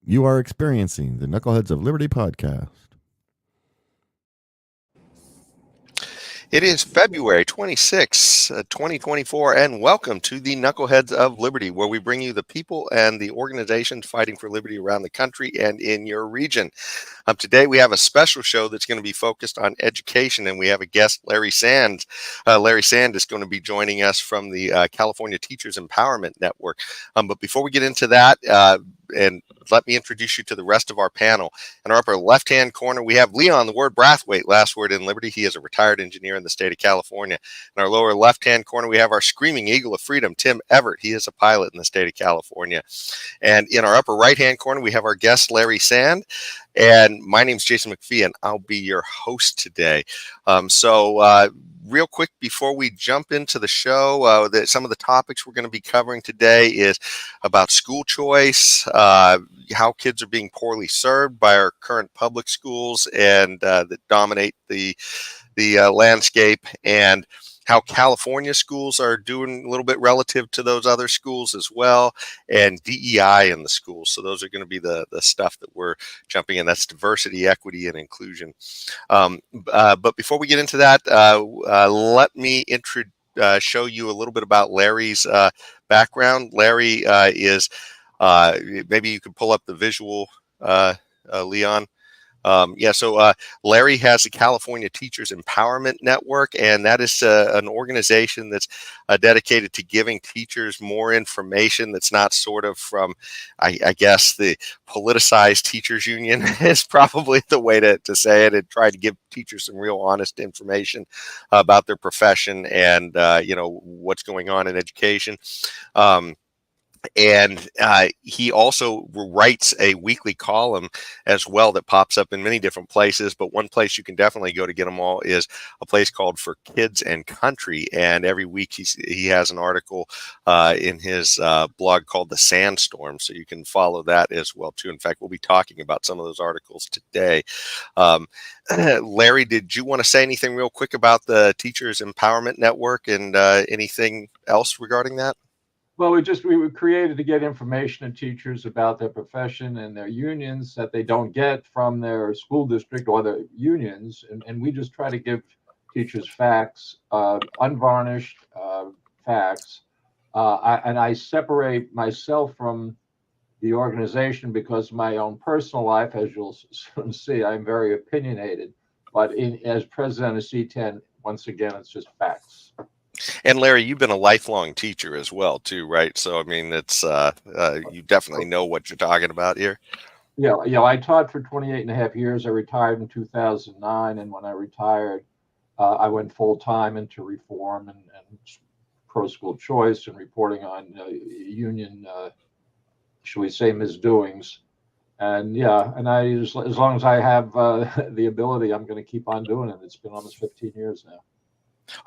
You are experiencing the Knuckleheads of Liberty podcast. It is February 26, 2024, and welcome to the Knuckleheads of Liberty, where we bring you the people and the organizations fighting for liberty around the country and in your region. Today, we have a special show that's going to be focused on education, and we have a guest, Larry Sand. Larry Sand is going to be joining us from the California Teachers Empowerment Network. But before we get into that, and let me introduce you to the rest of our panel. In our upper left-hand corner, we have Leon, the word Brathwaite, last word in Liberty. He is a retired engineer in the state of California. In our lower left-hand corner, we have our screaming eagle of freedom, Tim Everett. He is a pilot in the state of California. And in our upper right-hand corner, we have our guest, Larry Sand. And my name's Jason McPhee, and I'll be your host today. Real quick, before we jump into the show, some of the topics we're going to be covering today is about school choice, how kids are being poorly served by our current public schools and that dominate the landscape, and how California schools are doing a little bit relative to those other schools as well, and DEI in the schools. So those are going to be the stuff that we're jumping in. That's diversity, equity, and inclusion. But before we get into that, let me show you a little bit about Larry's background. Larry is, maybe you could pull up the visual, Leon. Larry has the California Teachers Empowerment Network, and that is an organization that's dedicated to giving teachers more information that's not sort of from, I guess, the politicized teachers union is probably the way to say it, and try to give teachers some real honest information about their profession and, what's going on in education. And he also writes a weekly column as well that pops up in many different places. But one place you can definitely go to get them all is a place called For Kids and Country. And every week he has an article in his blog called The Sandstorm. So you can follow that as well, too. In fact, we'll be talking about some of those articles today. Larry, did you want to say anything real quick about the Teachers Empowerment Network and anything else regarding that? Well, we were created to get information to teachers about their profession and their unions that they don't get from their school district or their unions. And we just try to give teachers facts, unvarnished facts. I separate myself from the organization because of my own personal life, as you'll soon see, I'm very opinionated. But as president of C10, once again, it's just facts. And Larry, you've been a lifelong teacher as well, too, right? So, I mean, it's you definitely know what you're talking about here. Yeah. I taught for 28 and a half years. I retired in 2009. And when I retired, I went full time into reform and pro school choice and reporting on union, should we say, misdoings. And as long as I have the ability, I'm going to keep on doing it. It's been almost 15 years now.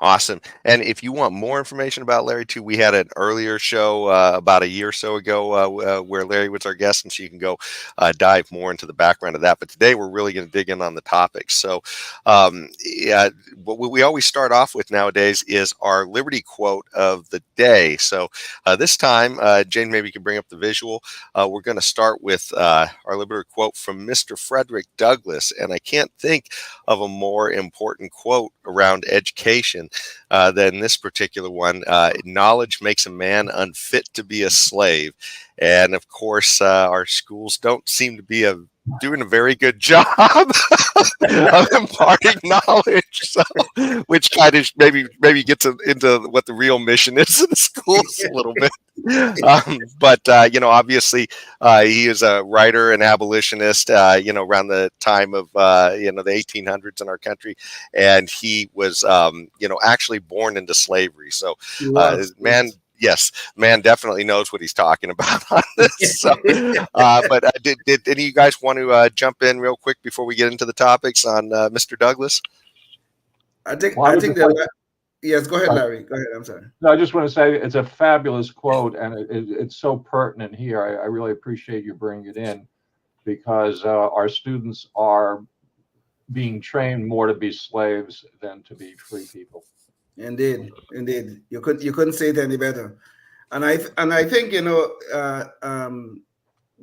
Awesome. And if you want more information about Larry, too, we had an earlier show about a year or so ago where Larry was our guest, and so you can go dive more into the background of that. But today we're really going to dig in on the topics. So what we always start off with nowadays is our Liberty quote of the day. So this time, Jane, maybe you can bring up the visual. We're going to start with our Liberty quote from Mr. Frederick Douglass. And I can't think of a more important quote around education than this particular one. Knowledge makes a man unfit to be a slave. And of course, our schools don't seem to be doing a very good job of imparting knowledge, so, which kind of maybe gets into what the real mission is in the schools a little bit. Obviously, he is a writer and abolitionist, around the time of, the 1800s in our country. And he was, actually born into slavery. So, man definitely knows what he's talking about on this. So, but did any of you guys want to jump in real quick before we get into the topics on Mr. Douglass? Yes, go ahead, Larry. Go ahead. I'm sorry. No, I just want to say it's a fabulous quote, and it's so pertinent here. I really appreciate you bringing it in because our students are being trained more to be slaves than to be free people. Indeed. You couldn't say it any better. And I think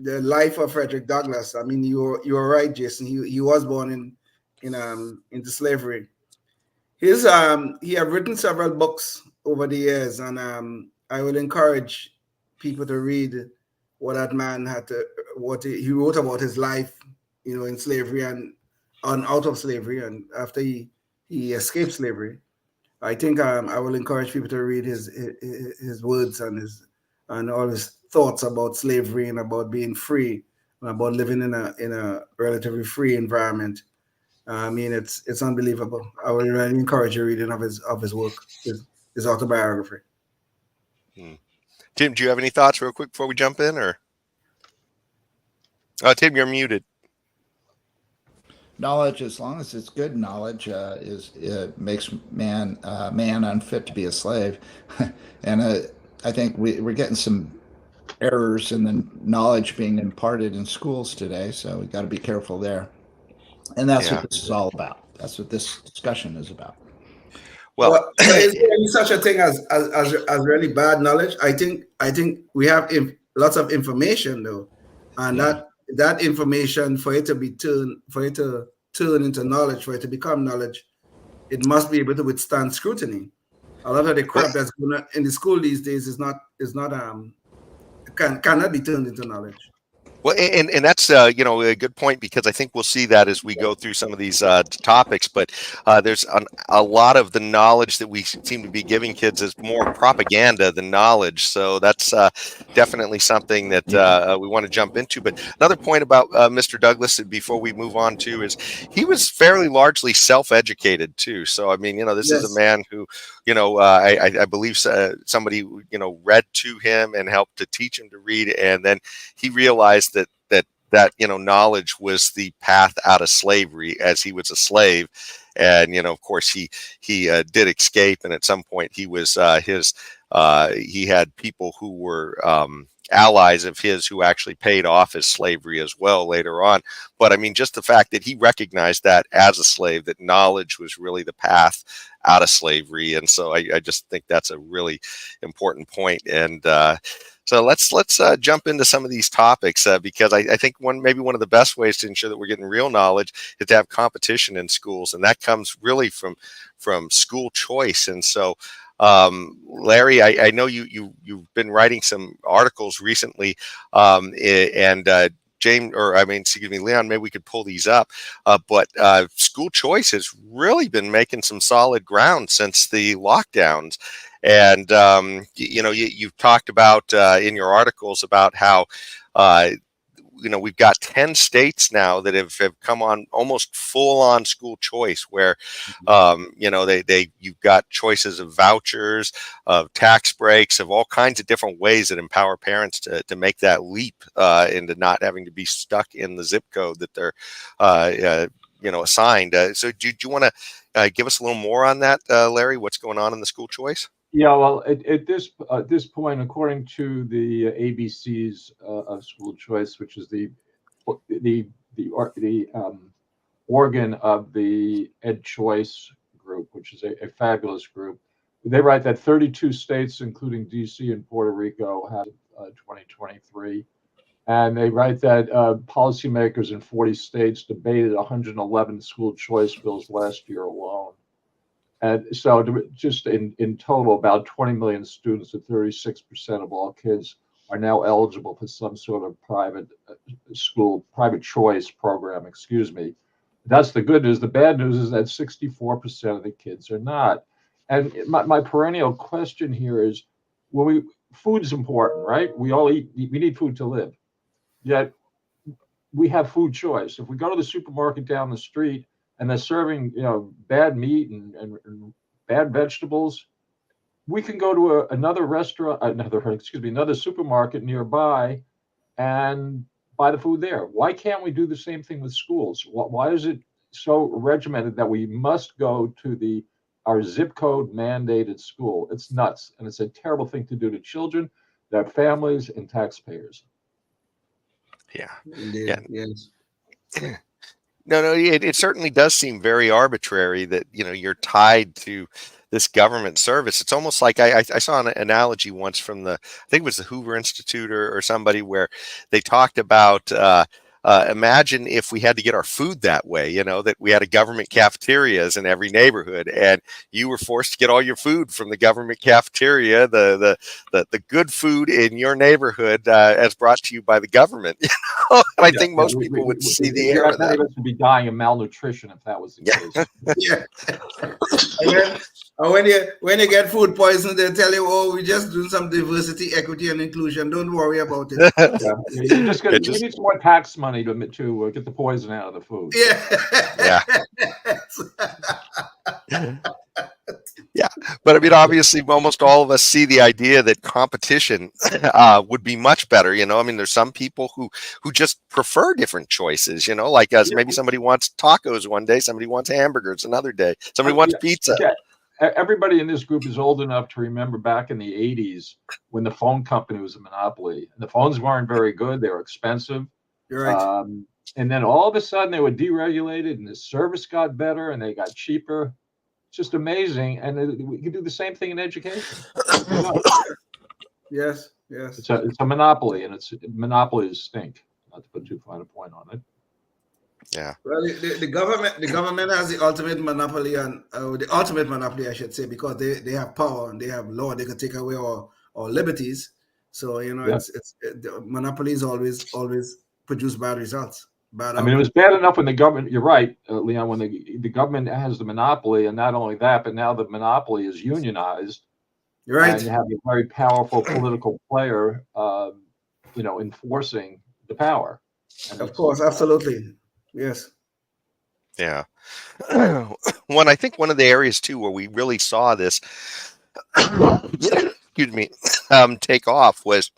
the life of Frederick Douglass. I mean, you were right, Jason. He was born into slavery. He have written several books over the years, and I will encourage people to read what that man what he wrote about his life, in slavery and on out of slavery, and after he escaped slavery. I think I will encourage people to read his words and all his thoughts about slavery and about being free and about living in a relatively free environment. I mean, it's unbelievable. I would really encourage you reading of his work, his autobiography. Tim, do you have any thoughts real quick before we jump in, or? Tim, you're muted. Knowledge, as long as it's good knowledge, makes man unfit to be a slave. And I think we're getting some errors in the knowledge being imparted in schools today, so we got to be careful there. And that's what this is all about. That's what this discussion is about. Well, is there any such a thing as really bad knowledge? I think we have lots of information though, and that information, for it to turn into knowledge, for it to become knowledge, it must be able to withstand scrutiny. A lot of the crap that's going on in the school these days cannot be turned into knowledge. Well, and that's a good point, because I think we'll see that as we go through some of these topics. But there's a lot of the knowledge that we seem to be giving kids is more propaganda than knowledge. So that's definitely something that we want to jump into. But another point about Mr. Douglass, before we move on to, is he was fairly largely self-educated too. So I mean, this is a man who, I believe somebody read to him and helped to teach him to read, and then he realized that knowledge was the path out of slavery, as he was a slave. And of course he did escape, and at some point he was he had people who were allies of his who actually paid off his slavery as well later on. But I mean, just the fact that he recognized that as a slave, that knowledge was really the path out of slavery. And so I just think that's a really important point. And so let's jump into some of these topics, because I think one of the best ways to ensure that we're getting real knowledge is to have competition in schools, and that comes really from school choice. And so, Larry, I know you've been writing some articles recently, and Leon, maybe we could pull these up. But school choice has really been making some solid ground since the lockdowns. And, you've talked about in your articles about how, we've got 10 states now that have come on almost full on school choice, where, you've got choices of vouchers, of tax breaks, of all kinds of different ways that empower parents to make that leap into not having to be stuck in the zip code that they're, assigned. So do you want to give us a little more on that, Larry? What's going on in the school choice? Yeah, well, at this point, according to the ABCs of school choice, which is the organ of the Ed Choice group, which is a fabulous group, they write that 32 states, including DC and Puerto Rico, have 2023, and they write that policymakers in 40 states debated 111 school choice bills last year alone. And so just in total, about 20 million students, at 36% of all kids, are now eligible for some sort of private choice program, That's the good news. The bad news is that 64% of the kids are not. And my perennial question here is, food is important, right? We all eat, we need food to live. Yet we have food choice. If we go to the supermarket down the street and they're serving, bad meat and bad vegetables, we can go to another supermarket nearby and buy the food there. Why can't we do the same thing with schools? Why is it so regimented that we must go to our zip code mandated school? It's nuts, and it's a terrible thing to do to children, their families, and taxpayers. Yeah. Indeed. Yes. No, it certainly does seem very arbitrary that, you're tied to this government service. It's almost like I saw an analogy once from I think it was the Hoover Institute or somebody, where they talked about imagine if we had to get our food that way, that we had a government cafeterias in every neighborhood, and you were forced to get all your food from the government cafeteria, the good food in your neighborhood, as brought to you by the government. And I think most people would see the error of Many that. of us would be dying of malnutrition if that was the case. Yeah. And when you get food poisoning, they tell you, "Oh, we're just doing some diversity, equity, and inclusion. Don't worry about it." You need some more tax money to get the poison out of the food. Yeah. Yeah, but I mean, obviously, almost all of us see the idea that competition would be much better. I mean, there's some people who just prefer different choices. Like us. Maybe somebody wants tacos one day, somebody wants hamburgers another day, somebody wants pizza. Yeah. Everybody in this group is old enough to remember back in the 80s when the phone company was a monopoly. And the phones weren't very good; they were expensive. You're right. And then all of a sudden, they were deregulated, and the service got better, and they got cheaper. It's just amazing, and we can do the same thing in education. Yes. It's a monopoly, and monopolies stink. Not to put too fine a point on it. Yeah. Well, the government has the ultimate monopoly, I should say, because they have power and they have law. They can take away our liberties. So the monopolies always produce bad results. I mean, it was bad enough when the government. You're right, Leon. When the government has the monopoly, and not only that, but now the monopoly is unionized. You're right. And you have a very powerful political player, enforcing the power. And of course, absolutely. Yes. Yeah. I think one of the areas too where we really saw this, excuse me, take off was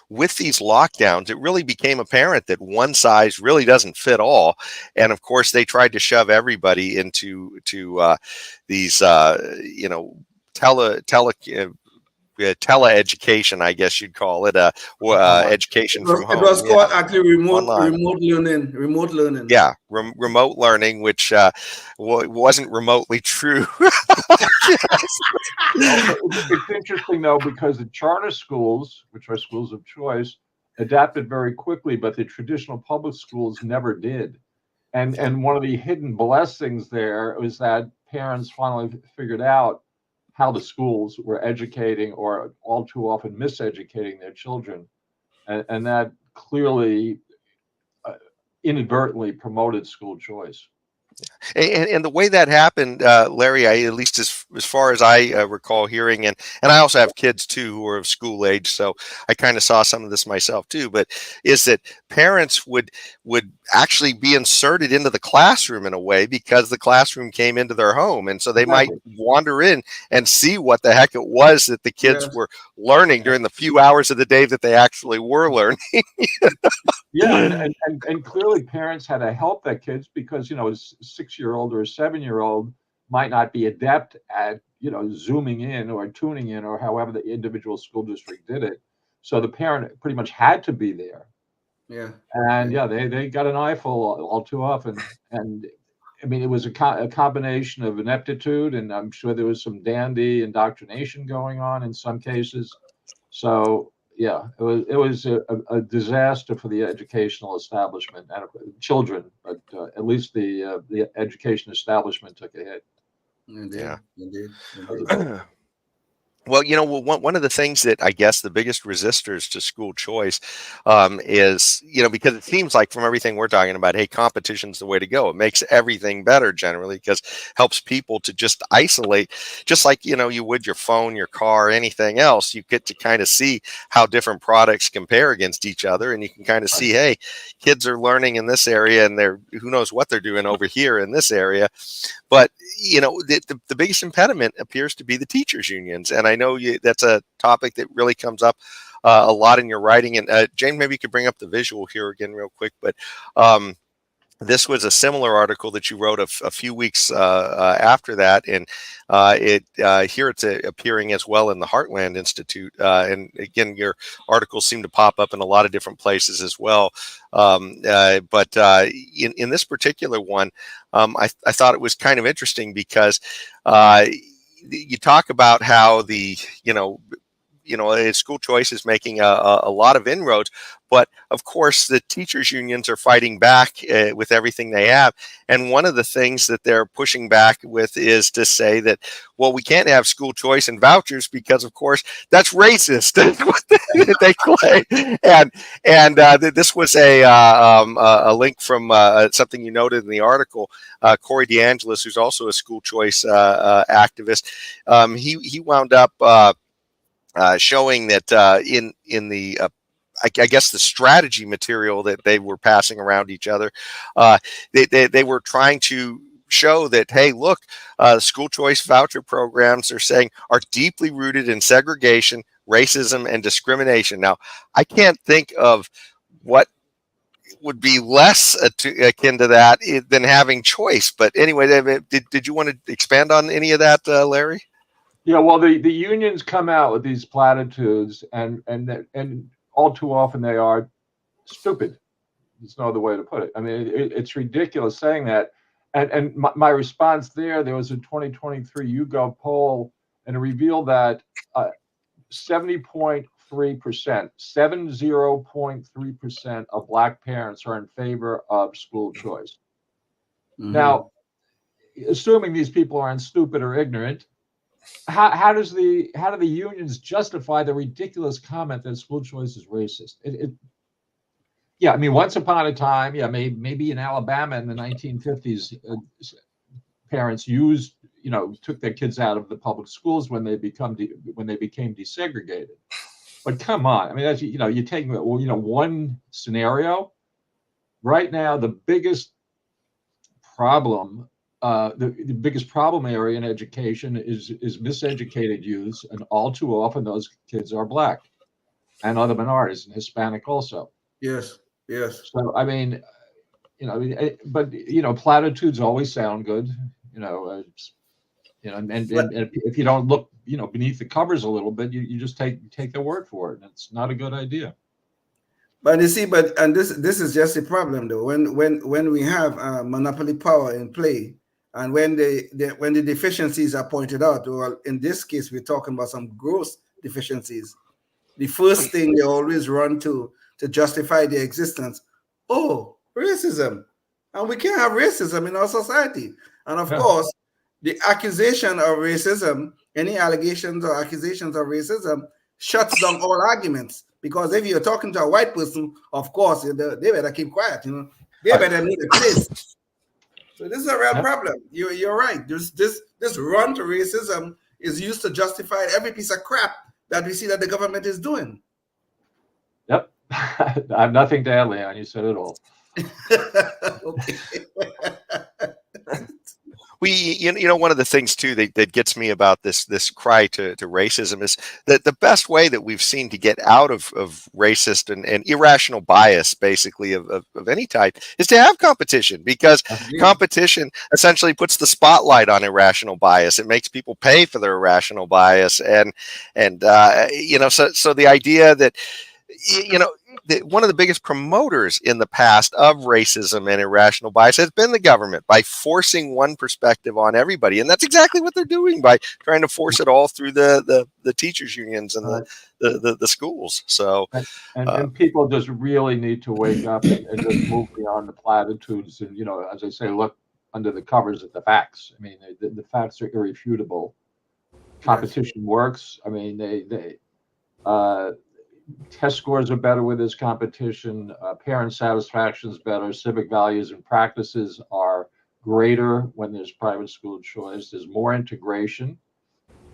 with these lockdowns. It really became apparent that one size really doesn't fit all, and of course they tried to shove everybody into these teleeducation, I guess you'd call it, education from home. It was called actually remote learning. Yeah, remote learning, which wasn't remotely true. It's interesting though, because the charter schools, which are schools of choice, adapted very quickly, but the traditional public schools never did. And one of the hidden blessings there was that parents finally figured out how the schools were educating, or all too often miseducating, their children, and that clearly inadvertently promoted school choice. And the way that happened, Larry, at least as far as I recall hearing, and I also have kids too who are of school age, so I kind of saw some of this myself too, but is that parents would actually be inserted into the classroom in a way, because the classroom came into their home, and so they might wander in and see what the heck it was that the kids were learning during the few hours of the day that they actually were learning. Yeah, and clearly parents had to help their kids, because a 6-year-old or a 7-year-old might not be adept at zooming in or tuning in, or however the individual school district did it. So the parent pretty much had to be there. Yeah. And they got an eyeful all too often. And I mean, it was a combination of ineptitude, and I'm sure there was some dandy indoctrination going on in some cases. So yeah, it was a disaster for the educational establishment and children, but at least the education establishment took a hit. Indeed. Well, one of the things that I guess the biggest resistors to school choice is, because it seems like from everything we're talking about, hey, competition's the way to go. It makes everything better generally, because it helps people to just isolate, just like, you would your phone, your car, anything else. You get to kind of see how different products compare against each other, and you can kind of see, hey, kids are learning in this area, and who knows what they're doing over here in this area. But the biggest impediment appears to be the teachers' unions, and I know that's a topic that really comes up a lot in your writing. And James, maybe you could bring up the visual here again real quick. But this was a similar article that you wrote a few weeks after that, and here it's appearing as well in the Heartland Institute. And again, your articles seem to pop up in a lot of different places as well. But in this particular one, I thought it was kind of interesting because you talk about how school choice is making a lot of inroads, but of course the teachers unions are fighting back with everything they have. And one of the things that they're pushing back with is to say that, well, we can't have school choice and vouchers because, of course, that's racist. That's what they claim. And this was a link from something you noted in the article. Corey DeAngelis, who's also a school choice activist, he wound up showing that in the I guess the strategy material that they were passing around each other, they were trying to show that, hey, look, school choice voucher programs are saying are deeply rooted in segregation, racism, and discrimination. Now, I can't think of what would be less akin to that than having choice. But anyway, did you want to expand on any of that, Larry? Yeah, well, the unions come out with these platitudes, and all too often they are stupid. There's no other way to put it. I mean, it's ridiculous saying that. And my response there was a 2023 YouGov poll, and it revealed that 70.3%, 70.3% of Black parents are in favor of school choice. Mm-hmm. Now, assuming these people aren't stupid or ignorant, how do the unions justify the ridiculous comment that school choice is racist? Yeah, I mean, once upon a time, yeah, maybe in Alabama in the 1950s, parents took their kids out of the public schools when they became desegregated. But come on, I mean, that's, you're taking one scenario. Right now, the biggest problem. The biggest problem area in education is miseducated youth, and all too often those kids are Black and other minorities, and Hispanic also. Yes. So I mean, but platitudes always sound good, and if you don't look, beneath the covers a little bit, you just take their word for it, and it's not a good idea. But you see, this is just a problem though. When we have monopoly power in play, and when the deficiencies are pointed out, or in this case we're talking about some gross deficiencies, the first thing they always run to justify their existence, racism, and we can't have racism in our society. And of course, the accusation of racism, any allegations or accusations of racism, shuts down all arguments. Because if you're talking to a white person, of course, they better keep quiet. They better know the case. So this is a real problem. You're right. This run to racism is used to justify every piece of crap that we see that the government is doing. Yep. I have nothing to add, Leon. You said it all. Okay. One of the things too that gets me about this cry to racism is that the best way that we've seen to get out of racist and irrational bias, basically of any type, is to have competition, because competition essentially puts the spotlight on irrational bias. It makes people pay for their irrational bias, and so the idea that one of the biggest promoters in the past of racism and irrational bias has been the government, by forcing one perspective on everybody. And that's exactly what they're doing by trying to force it all through the teachers unions and the schools. So, and people just really need to wake up and just move beyond the platitudes. And, as I say, look under the covers at the facts. I mean, the facts are irrefutable. Competition works. I mean, test scores are better with this competition. Parent satisfaction is better. Civic values and practices are greater when there's private school choice. There's more integration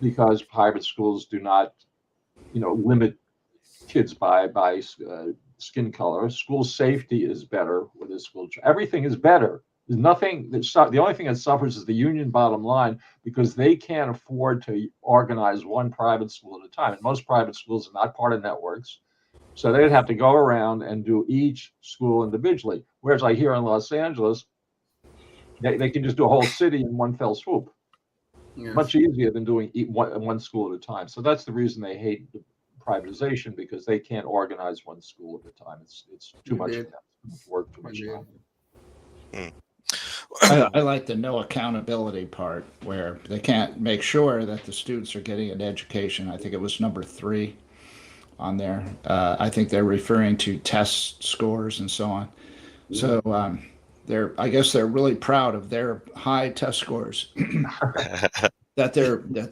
because private schools do not, limit kids by skin color. School safety is better with this school choice. Everything is better. There's nothing the only thing that suffers is the union bottom line, because they can't afford to organize one private school at a time. And most private schools are not part of networks. So they'd have to go around and do each school individually. Whereas like here in Los Angeles, they can just do a whole city in one fell swoop. Yes. Much easier than doing one school at a time. So that's the reason they hate privatization, because they can't organize one school at a time. It's too much Indeed. for them, too much work, too much Indeed. time. I like the no accountability part, where they can't make sure that the students are getting an education. I think it was number 3 on there. I think they're referring to test scores and so on. So I guess they're really proud of their high test scores. that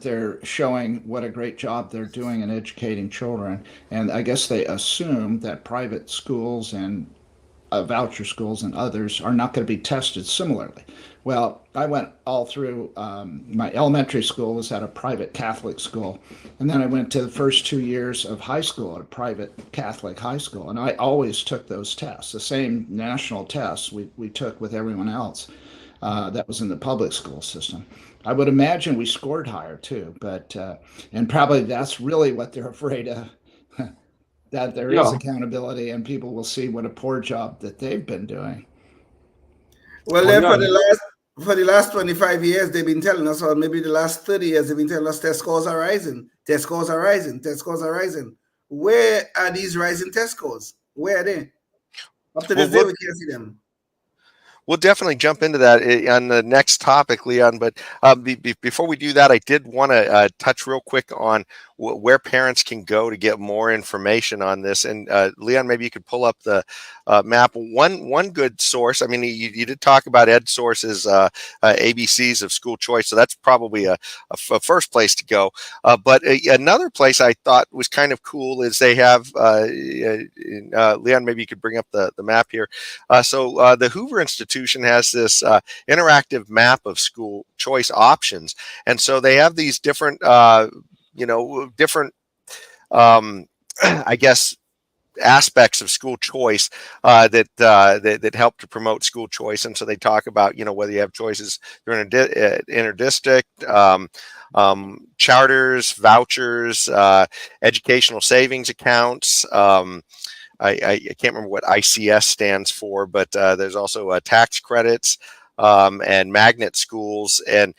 they're showing what a great job they're doing in educating children. And I guess they assume that private schools and voucher schools and others are not going to be tested similarly. Well, I went all through my elementary school was at a private Catholic school, and then I went to the first 2 years of high school at a private Catholic high school, and I always took those tests, the same national tests we took with everyone else that was in the public school system. I would imagine we scored higher too, but and probably that's really what they're afraid of. That there is accountability and people will see what a poor job that they've been doing. Well, then for the last 25 years, they've been telling us, or maybe the last 30 years, they've been telling us test scores are rising, test scores are rising, test scores are rising. Where are these rising test scores? Where are they? Up to this day, we can't see them. We'll definitely jump into that on the next topic, Leon. But before we do that, I did want to touch real quick on where parents can go to get more information on this. And Leon, maybe you could pull up the map. One good source. I mean, you did talk about EdSource's ABCs of school choice, so that's probably a first place to go. But another place I thought was kind of cool is they have Leon. Maybe you could bring up the map here. So the Hoover Institution has this interactive map of school choice options, and so they have these different I guess aspects of school choice that help to promote school choice. And so they talk about whether you have choices through an interdistrict, charters, vouchers, educational savings accounts. I can't remember what ICS stands for, but there's also tax credits and magnet schools. And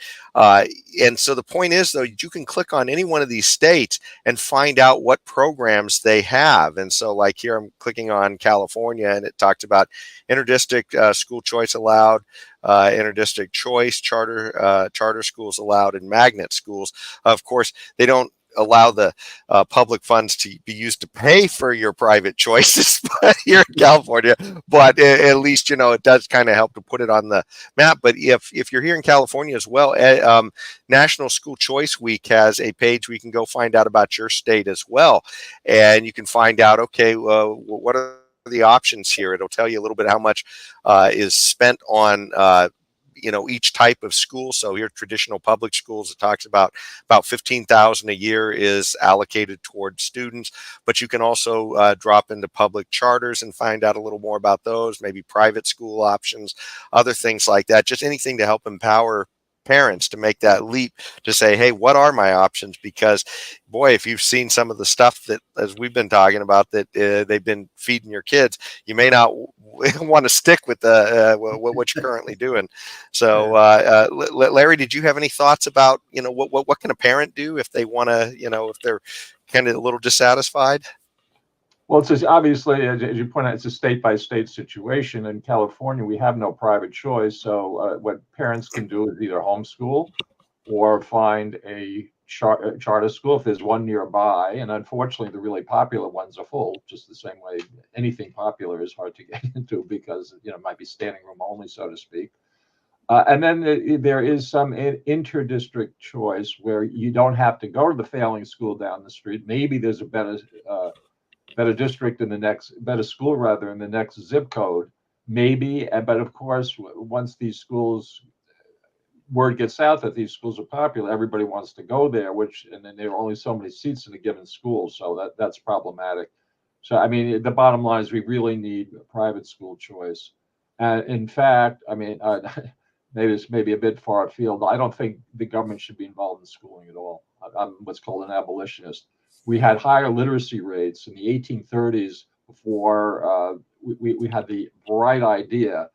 so the point is, though, you can click on any one of these states and find out what programs they have. And so like here, I'm clicking on California, and it talks about interdistrict school choice allowed, interdistrict choice, charter schools allowed, and magnet schools. Of course, they don't allow the public funds to be used to pay for your private choices here in California, but at least it does kind of help to put it on the map. But if you're here in California as well, National School Choice Week has a page where you can go find out about your state as well, and you can find out what are the options here. It'll tell you a little bit how much is spent on each type of school. So here, traditional public schools, it talks about $15,000 a year is allocated towards students, but you can also drop into public charters and find out a little more about those, maybe private school options, other things like that, just anything to help empower parents to make that leap to say, hey, what are my options? Because boy, if you've seen some of the stuff that, as we've been talking about, that they've been feeding your kids, you may not want to stick with what you're currently doing. So Larry, did you have any thoughts about what can a parent do if they want to, if they're kind of a little dissatisfied? Well, it's obviously, as you point out, it's a state-by-state situation. In California, we have no private choice. So what parents can do is either homeschool or find a charter school if there's one nearby. And unfortunately, the really popular ones are full, just the same way anything popular is hard to get into because, it might be standing room only, so to speak. And then there is some inter-district choice where you don't have to go to the failing school down the street. Maybe there's a better district in the next, better school rather, in the next zip code, maybe. But of course, once these schools, word gets out that these schools are popular, everybody wants to go there, and then there are only so many seats in a given school. So that's problematic. So, I mean, the bottom line is we really need private school choice. And in fact, I mean, maybe it's maybe a bit far afield. I don't think the government should be involved in schooling at all. I'm what's called an abolitionist. We had higher literacy rates in the 1830s before we had the bright idea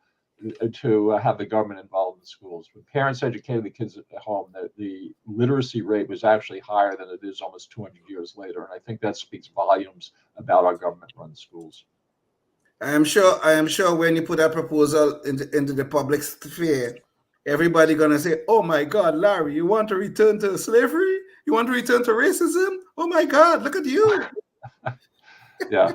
to have the government involved in the schools. When parents educated the kids at home, the literacy rate was actually higher than it is almost 200 years later. And I think that speaks volumes about our government-run schools. I am sure when you put that proposal into the public sphere, everybody gonna say, "Oh my God, Larry, you want to return to slavery? You want to return to racism? Oh my God, look at you!" Yeah,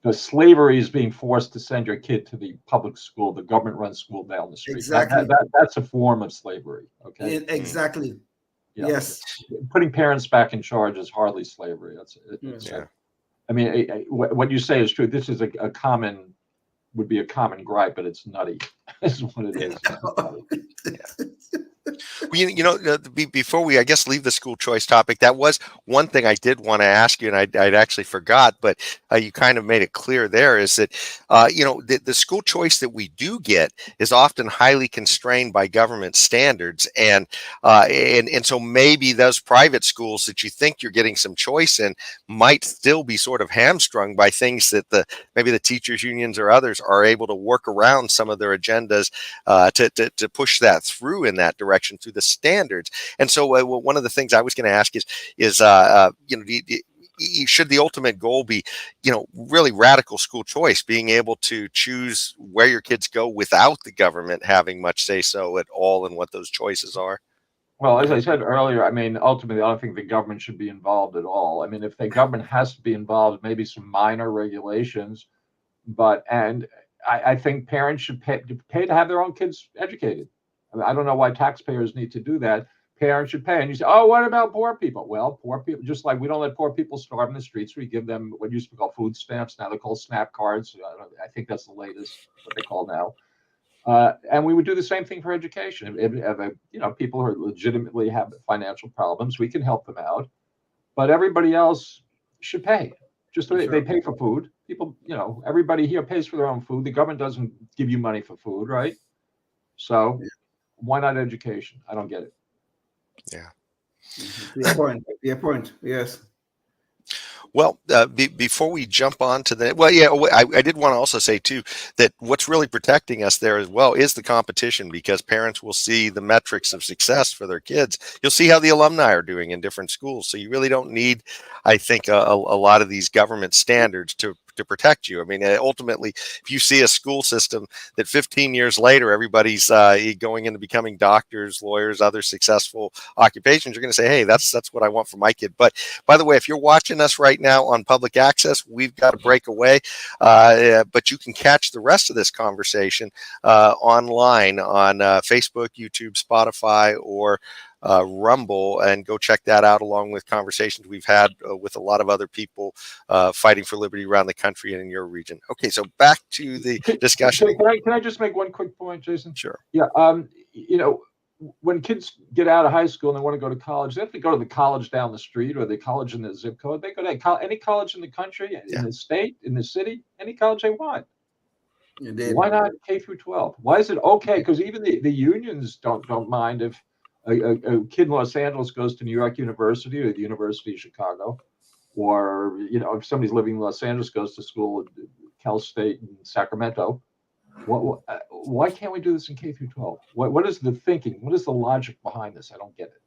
the slavery is being forced to send your kid to the public school, the government-run school down the street. Exactly. That's a form of slavery. Okay. Exactly. Yeah. Yes. Putting parents back in charge is hardly slavery. I mean, what you say is true. This is would be a common gripe, but it's nutty. Is what it is. Well, before we, I guess, leave the school choice topic, that was one thing I did want to ask you, and I'd actually forgot, but you kind of made it clear there, is that, the school choice that we do get is often highly constrained by government standards. And so maybe those private schools that you think you're getting some choice in might still be sort of hamstrung by things that maybe the teachers unions or others are able to work around some of their agendas to push that through in that direction through the standards. And so one of the things I was going to ask is should the ultimate goal be, really radical school choice, being able to choose where your kids go without the government having much say so at all in what those choices are? Well, as I said earlier, I mean, ultimately, I don't think the government should be involved at all. I mean, if the government has to be involved, maybe some minor regulations, and I think parents should pay to have their own kids educated. I mean, I don't know why taxpayers need to do that. Parents should pay. And you say, oh, what about poor people? Well, poor people, just like we don't let poor people starve in the streets, we give them what used to be called food stamps. Now they're called SNAP cards. I think that's the latest, what they call now. And we would do the same thing for education. If people who legitimately have financial problems, we can help them out. But everybody else should pay. Just they pay for food. People, everybody here pays for their own food. The government doesn't give you money for food, right? So why not education? I don't get it. Yeah. Your point. Yes. Well, before we jump on to I did want to also say too that what's really protecting us there as well is the competition, because parents will see the metrics of success for their kids. You'll see how the alumni are doing in different schools. So you really don't need, I think, a lot of these government standards to protect you. I mean, ultimately, if you see a school system that 15 years later, everybody's going into becoming doctors, lawyers, other successful occupations, you're going to say, hey, that's what I want for my kid. But by the way, if you're watching us right now on public access, we've got to break away. But you can catch the rest of this conversation online on Facebook, YouTube, Spotify, or Rumble, and go check that out, along with conversations we've had with a lot of other people fighting for liberty around the country and in your region. Okay, so back to the discussion. Can I just make one quick point, Jason? Sure. Yeah. When kids get out of high school and they want to go to college, they have to go to the college down the street or the college in the zip code. They go to any college in the country, in the state, in the city, any college they want. Why not K through 12? Why is it okay? Because even the unions don't mind if a kid in Los Angeles goes to New York University or the University of Chicago, or if somebody's living in Los Angeles goes to school at Cal State in Sacramento. Why can't we do this in K through 12? What is the thinking? What is the logic behind this? I don't get it.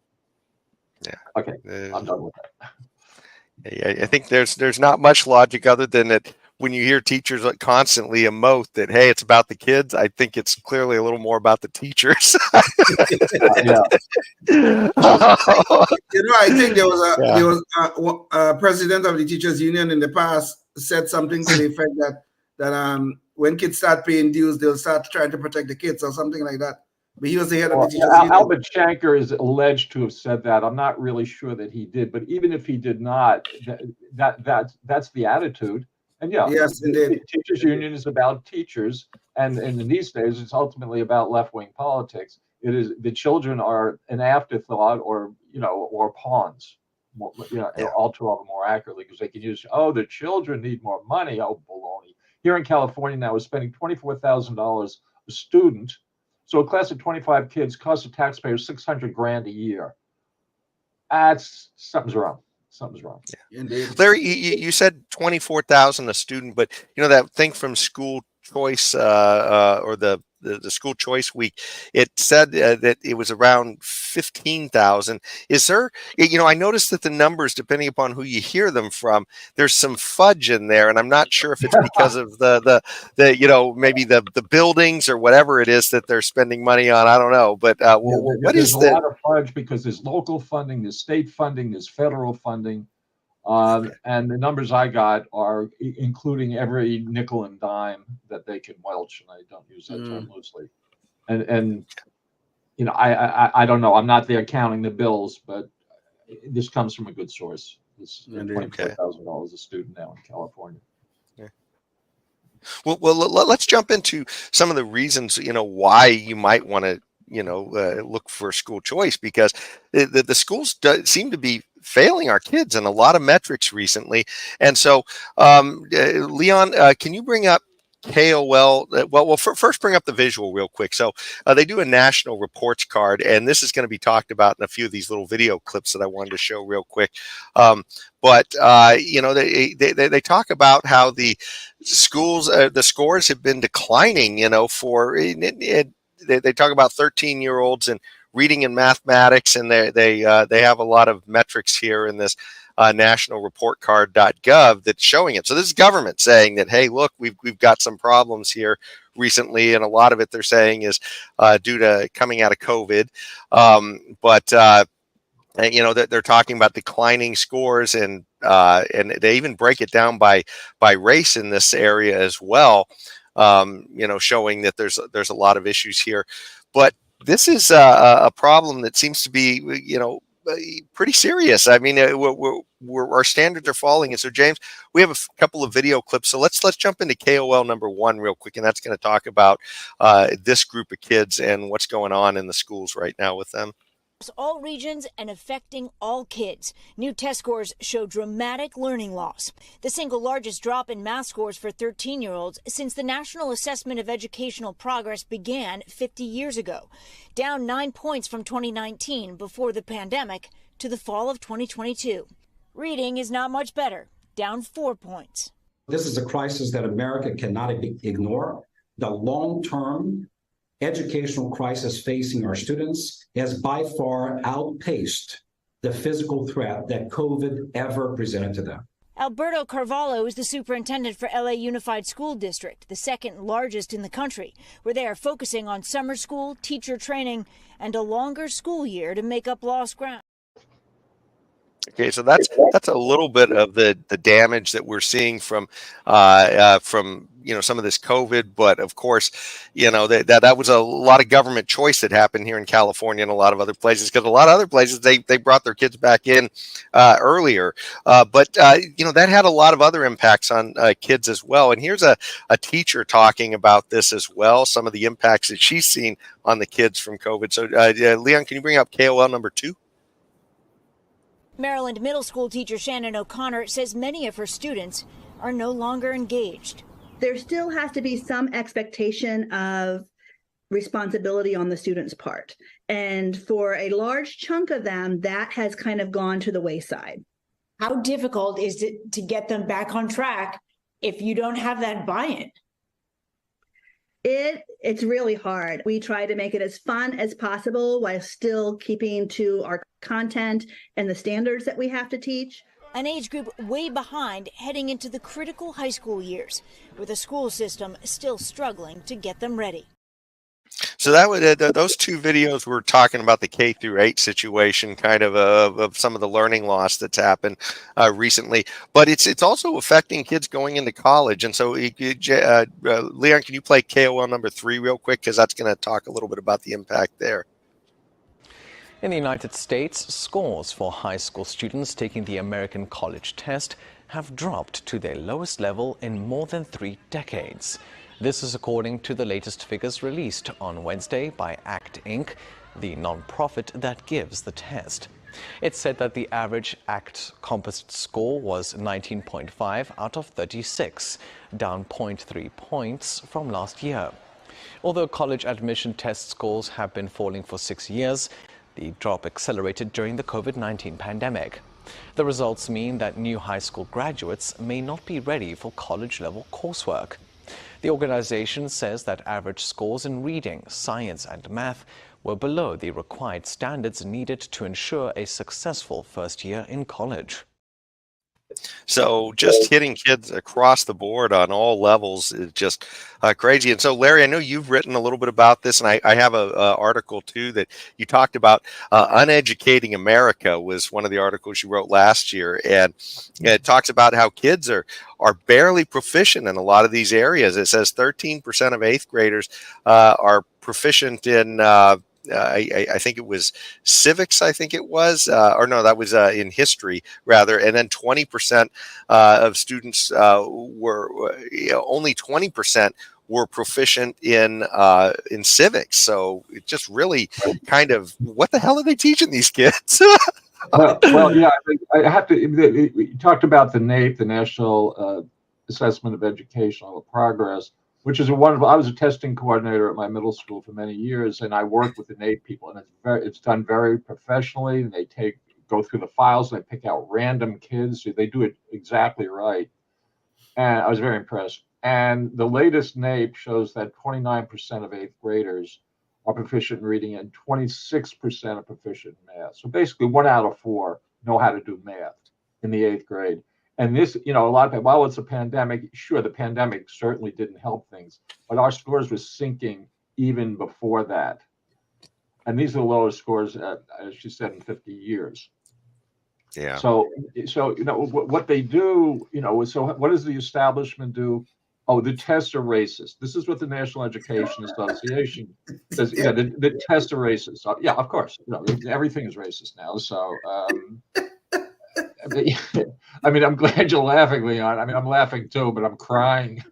Yeah. Okay, I'm done with that. I think there's not much logic other than that. When you hear teachers constantly emote that, hey, it's about the kids, I think it's clearly a little more about the teachers. I think there was a president of the teachers union in the past said something to the effect that when kids start paying dues, they'll start trying to protect the kids or something like that. But he was the head of the teachers union. Albert Shanker is alleged to have said that. I'm not really sure that he did, but even if he did not, that's the attitude. And yes, the teachers union is about teachers, and in these days, it's ultimately about left-wing politics. It is the children are an afterthought, or pawns. All too often more accurately, because they can use, the children need more money. Oh, baloney. Here in California now, we're spending $24,000 a student. So a class of 25 kids costs the taxpayers $600,000 a year. Something's wrong. Something's wrong. Indeed. Larry, you said 24,000 a student, but that thing from school choice or the school choice week, it said that it was around 15,000. Is there, I noticed that the numbers, depending upon who you hear them from, there's some fudge in there, and I'm not sure if it's because of the maybe the buildings or whatever it is that they're spending money on. I don't know, but what is There's a lot of fudge because there's local funding, there's state funding, there's federal funding. And the numbers I got are including every nickel and dime that they can welch, and I don't use that term loosely. And I don't know. I'm not there counting the bills, but this comes from a good source. It's $24,000 a student now in California. Well, let's jump into some of the reasons, why you might want to, look for school choice, because the schools seem to be failing our kids in a lot of metrics recently. And so, Leon, can you bring up KOL? First bring up the visual real quick. So they do a national reports card, and this is going to be talked about in a few of these little video clips that I wanted to show real quick. But they talk about how the schools, the scores have been declining, they talk about 13-year-olds and reading and mathematics, and they have a lot of metrics here in this nationalreportcard.gov that's showing it. So this is government saying that, hey, look, we've got some problems here recently, and a lot of it they're saying is due to coming out of COVID. They're talking about declining scores, and they even break it down by race in this area as well. Showing that there's a lot of issues here, but this is a problem that seems to be, pretty serious. I mean, our standards are falling, and so James, we have a couple of video clips. So let's jump into KOL number 1 real quick, and that's going to talk about this group of kids and what's going on in the schools right now with them. All regions and affecting all kids. New test scores show dramatic learning loss. The single largest drop in math scores for 13-year-olds since the National Assessment of Educational Progress began 50 years ago. Down 9 points from 2019 before the pandemic to the fall of 2022. Reading is not much better, down 4 points. This is a crisis that America cannot ignore. The long-term educational crisis facing our students has by far outpaced the physical threat that COVID ever presented to them. Alberto Carvalho is the superintendent for LA Unified School District, the second largest in the country, where they are focusing on summer school, teacher training, and a longer school year to make up lost ground. Okay, so that's a little bit of the damage that we're seeing from some of this COVID, but of course, that was a lot of government choice that happened here in California and a lot of other places, because a lot of other places they brought their kids back in earlier, but that had a lot of other impacts on kids as well. And here's a teacher talking about this as well, some of the impacts that she's seen on the kids from COVID. So Leon, can you bring up KOL number 2? Maryland middle school teacher Shannon O'Connor says many of her students are no longer engaged. There still has to be some expectation of responsibility on the student's part. And for a large chunk of them, that has kind of gone to the wayside. How difficult is it to get them back on track if you don't have that buy-in? It's really hard. We try to make it as fun as possible while still keeping to our content and the standards that we have to teach. An age group way behind heading into the critical high school years, with a school system still struggling to get them ready. So those two videos were talking about the K through 8 situation, kind of some of the learning loss that's happened recently, but it's also affecting kids going into college. And so, Leon, can you play KOL number 3 real quick, because that's going to talk a little bit about the impact there. In the United States, scores for high school students taking the American College Test have dropped to their lowest level in more than 3 decades. This is according to the latest figures released on Wednesday by ACT Inc., the nonprofit that gives the test. It said that the average ACT composite score was 19.5 out of 36, down 0.3 points from last year. Although college admission test scores have been falling for 6 years, The drop accelerated during the COVID-19 pandemic. The results mean that new high school graduates may not be ready for college-level coursework. The organization says that average scores in reading, science, and math were below the required standards needed to ensure a successful first year in college. So just hitting kids across the board on all levels is just crazy. And so, Larry, I know you've written a little bit about this, and I have a article too that you talked about. Uneducating America was one of the articles you wrote last year, and it talks about how kids are barely proficient in a lot of these areas. It says 13% of eighth graders are proficient in I think it was civics, I think it was, or no, that was in history rather. And then 20% of students were only 20% were proficient in civics. So it just really kind of, what the hell are they teaching these kids? well, yeah, I have to. You talked about the NAEP, the National Assessment of Educational Progress, which is a wonderful. I was a testing coordinator at my middle school for many years, and I worked with the NAEP people, and it's done very professionally. And they go through the files, and they pick out random kids. They do it exactly right, and I was very impressed. And the latest NAEP shows that 29% of eighth graders are proficient in reading, and 26% are proficient in math. So basically, 1 out of 4 know how to do math in the eighth grade. And this, a lot of people, while it's a pandemic, sure, the pandemic certainly didn't help things, but our scores were sinking even before that. And these are the lowest scores, as she said, in 50 years. Yeah. So what they do, so what does the establishment do? Oh, the tests are racist. This is what the National Education Association says. Yeah, the tests are racist. So, yeah, of course, everything is racist now. So. I mean, I'm glad you're laughing, Leon. I mean, I'm laughing too, but I'm crying.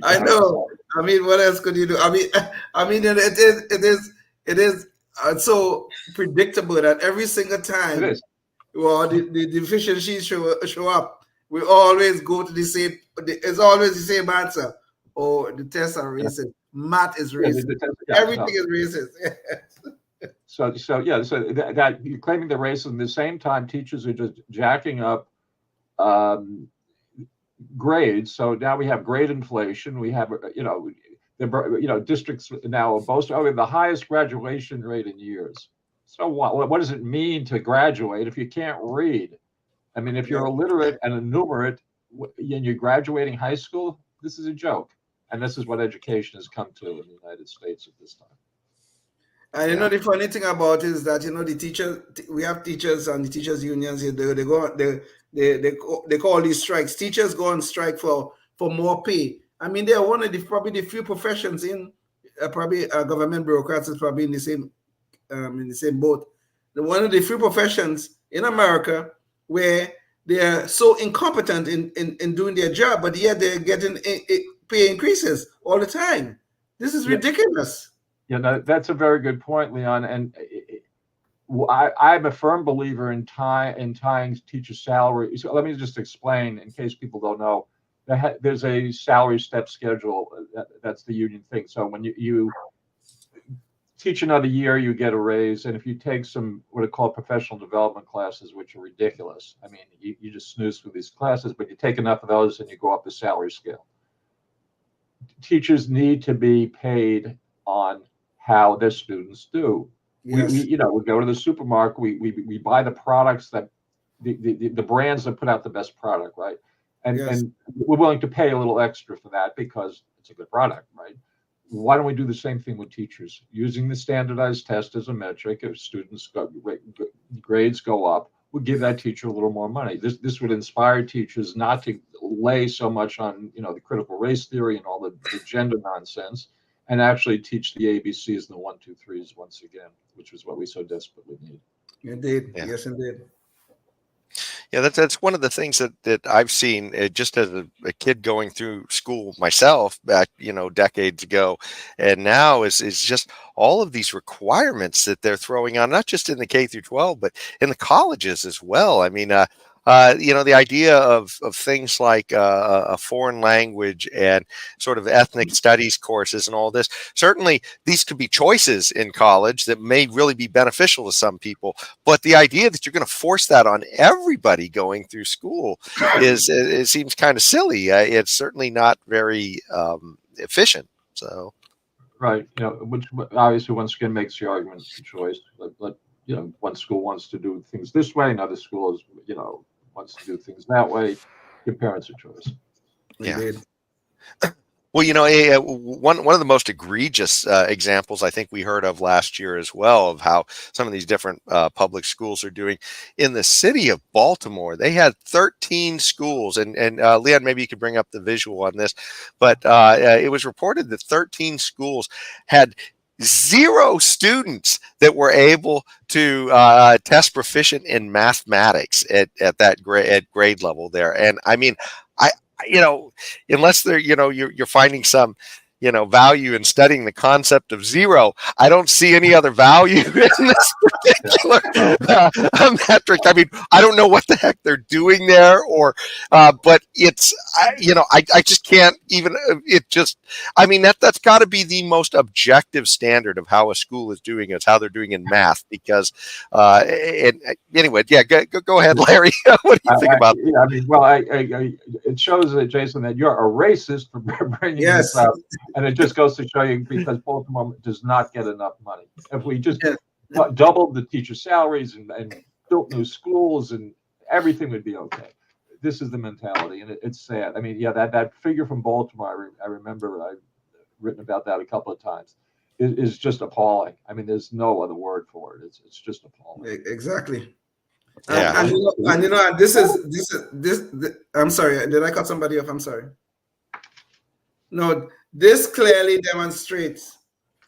I know. I mean, what else could you do? I mean, it is so predictable that every single time, well, the deficiencies show up, we always go to the same. It's always the same answer. Oh, the tests are racist. Math is racist. Everything is racist. So that you're claiming the racism. At the same time, teachers are just jacking up grades. So now we have grade inflation. We have districts now boast the highest graduation rate in years. So what does it mean to graduate if you can't read? I mean, if you're illiterate and enumerate and you're graduating high school, this is a joke. And this is what education has come to in the United States at this time. And the funny thing about it is that the teachers, we have teachers and the teachers unions here. They call these strikes. Teachers go on strike for more pay. I mean, they are one of probably the few professions in government bureaucrats is probably in the same boat. One of the few professions in America where they are so incompetent in doing their job, but yet they're getting pay increases all the time. This is ridiculous. Yeah, that's a very good point, Leon. And I'm a firm believer in tying teacher salary. So let me just explain, in case people don't know, there's a salary step schedule. That's the union thing. So when you teach another year, you get a raise. And if you take some what are called professional development classes, which are ridiculous. I mean, you just snooze through these classes, but you take enough of those and you go up the salary scale. Teachers need to be paid on how their students do. Yes. We go to the supermarket, we buy the products that the brands that put out the best product, right? And we're willing to pay a little extra for that because it's a good product, right? Why don't we do the same thing with teachers? Using the standardized test as a metric, if students grades go up, we'll give that teacher a little more money. This would inspire teachers not to lay so much on the critical race theory and all the gender nonsense, and actually teach the ABCs and the 1, 2, 3s once again, which is what we so desperately need. Indeed, yes, indeed. Yeah, that's one of the things that I've seen just as a kid going through school myself back, decades ago, and now is just all of these requirements that they're throwing on, not just in the K through 12, but in the colleges as well. I mean, the idea of things like a foreign language and sort of ethnic studies courses and all this. Certainly, these could be choices in college that may really be beneficial to some people. But the idea that you're going to force that on everybody going through school it seems kind of silly. It's certainly not very efficient. So, right, which obviously once again makes the argument for choice. One school wants to do things this way, another school is wants to do things that way. Give parents a choice. Yeah. Well, one of the most egregious examples I think we heard of last year as well of how some of these different public schools are doing in the city of Baltimore. They had 13 schools, and Leon, maybe you could bring up the visual on this, but it was reported that 13 schools had 0 students that were able to test proficient in mathematics at that grade level there. And I mean, unless they're, you're finding some, value in studying the concept of zero, I don't see any other value in this particular metric. I mean, I don't know what the heck they're doing there, but it's, I just can't even, that's got to be the most objective standard of how a school is doing is how they're doing in math, because, anyway, yeah, go ahead, Larry. What do you think about that? It shows that, Jason, that you're a racist for bringing this up. And it just goes to show you, because Baltimore does not get enough money. If we just doubled the teacher salaries and built new schools, and everything would be okay. This is the mentality, and it's sad. I mean, that figure from Baltimore, I remember I've written about that a couple of times, is just appalling. I mean, there's no other word for it. It's just appalling. Exactly. Yeah. And this is I'm sorry. Did I cut somebody off? I'm sorry. No, this clearly demonstrates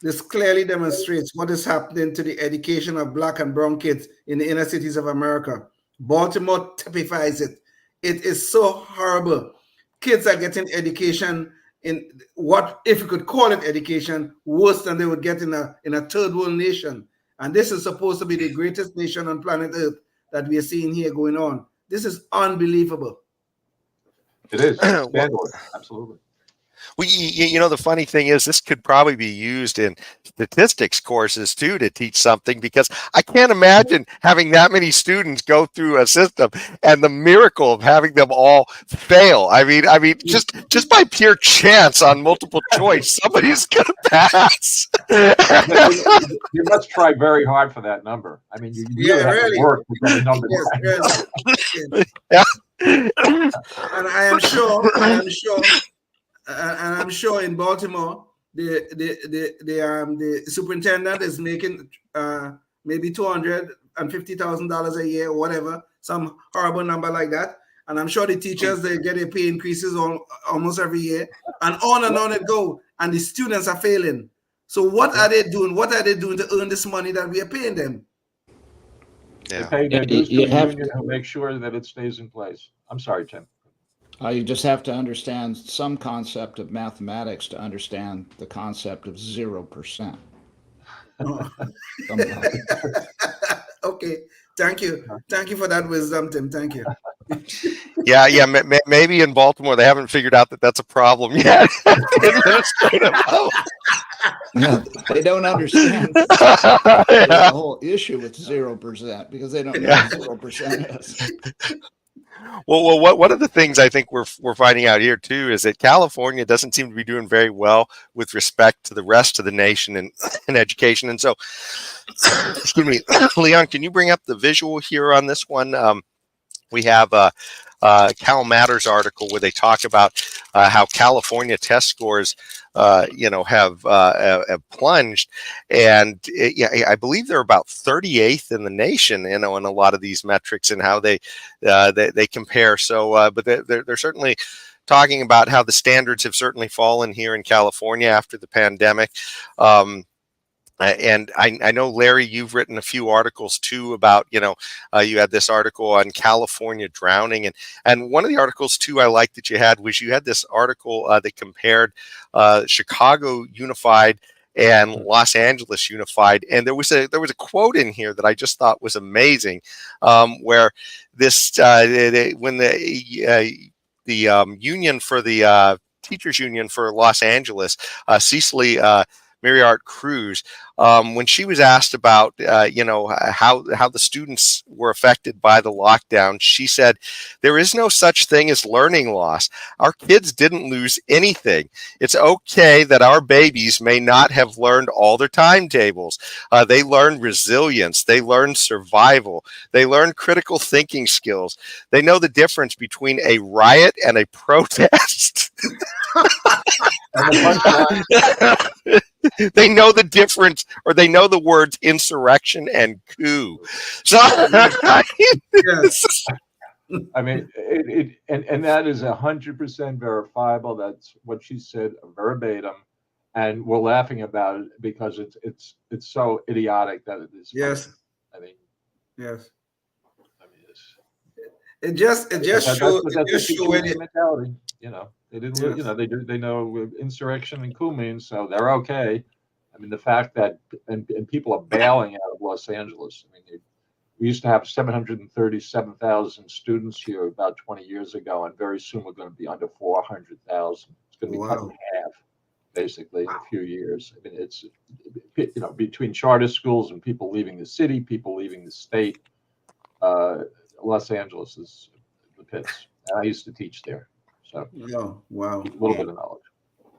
what is happening to the education of Black and brown kids in the inner cities of America. Baltimore typifies it. It is so horrible. Kids are getting education in what, if you could call it education, worse than they would get in a third world nation. And this is supposed to be the greatest nation on planet Earth that we are seeing here going on. This is unbelievable. It is. Absolutely. Well, the funny thing is, this could probably be used in statistics courses too to teach something, because I can't imagine having that many students go through a system and the miracle of having them all fail. I mean, just by pure chance on multiple choice, somebody's gonna pass. You must try very hard for that number. I mean, you have to work to get a number. Yeah. And I am sure. And I'm sure in Baltimore, the superintendent is making maybe $250,000 a year or whatever, some horrible number like that. And I'm sure the teachers, they get their pay increases almost every year, and on it go. And the students are failing. So what are they doing? What are they doing to earn this money that we are paying them? They pay their dues to the union to make sure that it stays in place. I'm sorry, Tim. You just have to understand some concept of mathematics to understand the concept of 0%. Okay, thank you for that wisdom, Tim. Thank you. Yeah. Maybe in Baltimore they haven't figured out that that's a problem yet. Yeah, they don't understand the whole issue with 0%, because they don't know what 0% is. Well, one of the things I think we're finding out here too is that California doesn't seem to be doing very well with respect to the rest of the nation in education. And so, excuse me, Leon, can you bring up the visual here on this one? We have a Cal Matters article where they talk about how California test scores, have plunged, and I believe they're about 38th in the nation, in a lot of these metrics and how they compare. So, but they're certainly talking about how the standards have certainly fallen here in California after the pandemic. And I know, Larry, you've written a few articles too about, you had this article on California drowning. And one of the articles too I liked that you had was you had this article that compared Chicago Unified and Los Angeles unified. And there was a quote in here that I just thought was amazing, where this when the union for the teachers union for Los Angeles, Cecily Miriart Cruz, when she was asked about how the students were affected by the lockdown, she said, "There is no such thing as learning loss. Our kids didn't lose anything. It's okay that our babies may not have learned all their timetables. They learned resilience. They learned survival. They learned critical thinking skills. They know the difference between a riot and a protest." They know the difference, or they know the words insurrection and coup. So, yes. I mean, and that is 100% verifiable. That's what she said verbatim, and we're laughing about it because it's so idiotic that it is. Yes. Funny. I mean, yes. I mean, it just shows the mentality. You know, they didn't. Yes. You know, they know insurrection and coup means, so they're okay. I mean, the fact that and people are bailing out of Los Angeles. I mean, we used to have 737,000 students here about 20 years ago, and very soon we're going to be under 400,000. It's going to be cut in half, basically, in a few years. I mean, it's between charter schools and people leaving the city, people leaving the state. Los Angeles is the pits. And I used to teach there. So, wow. A little bit of knowledge.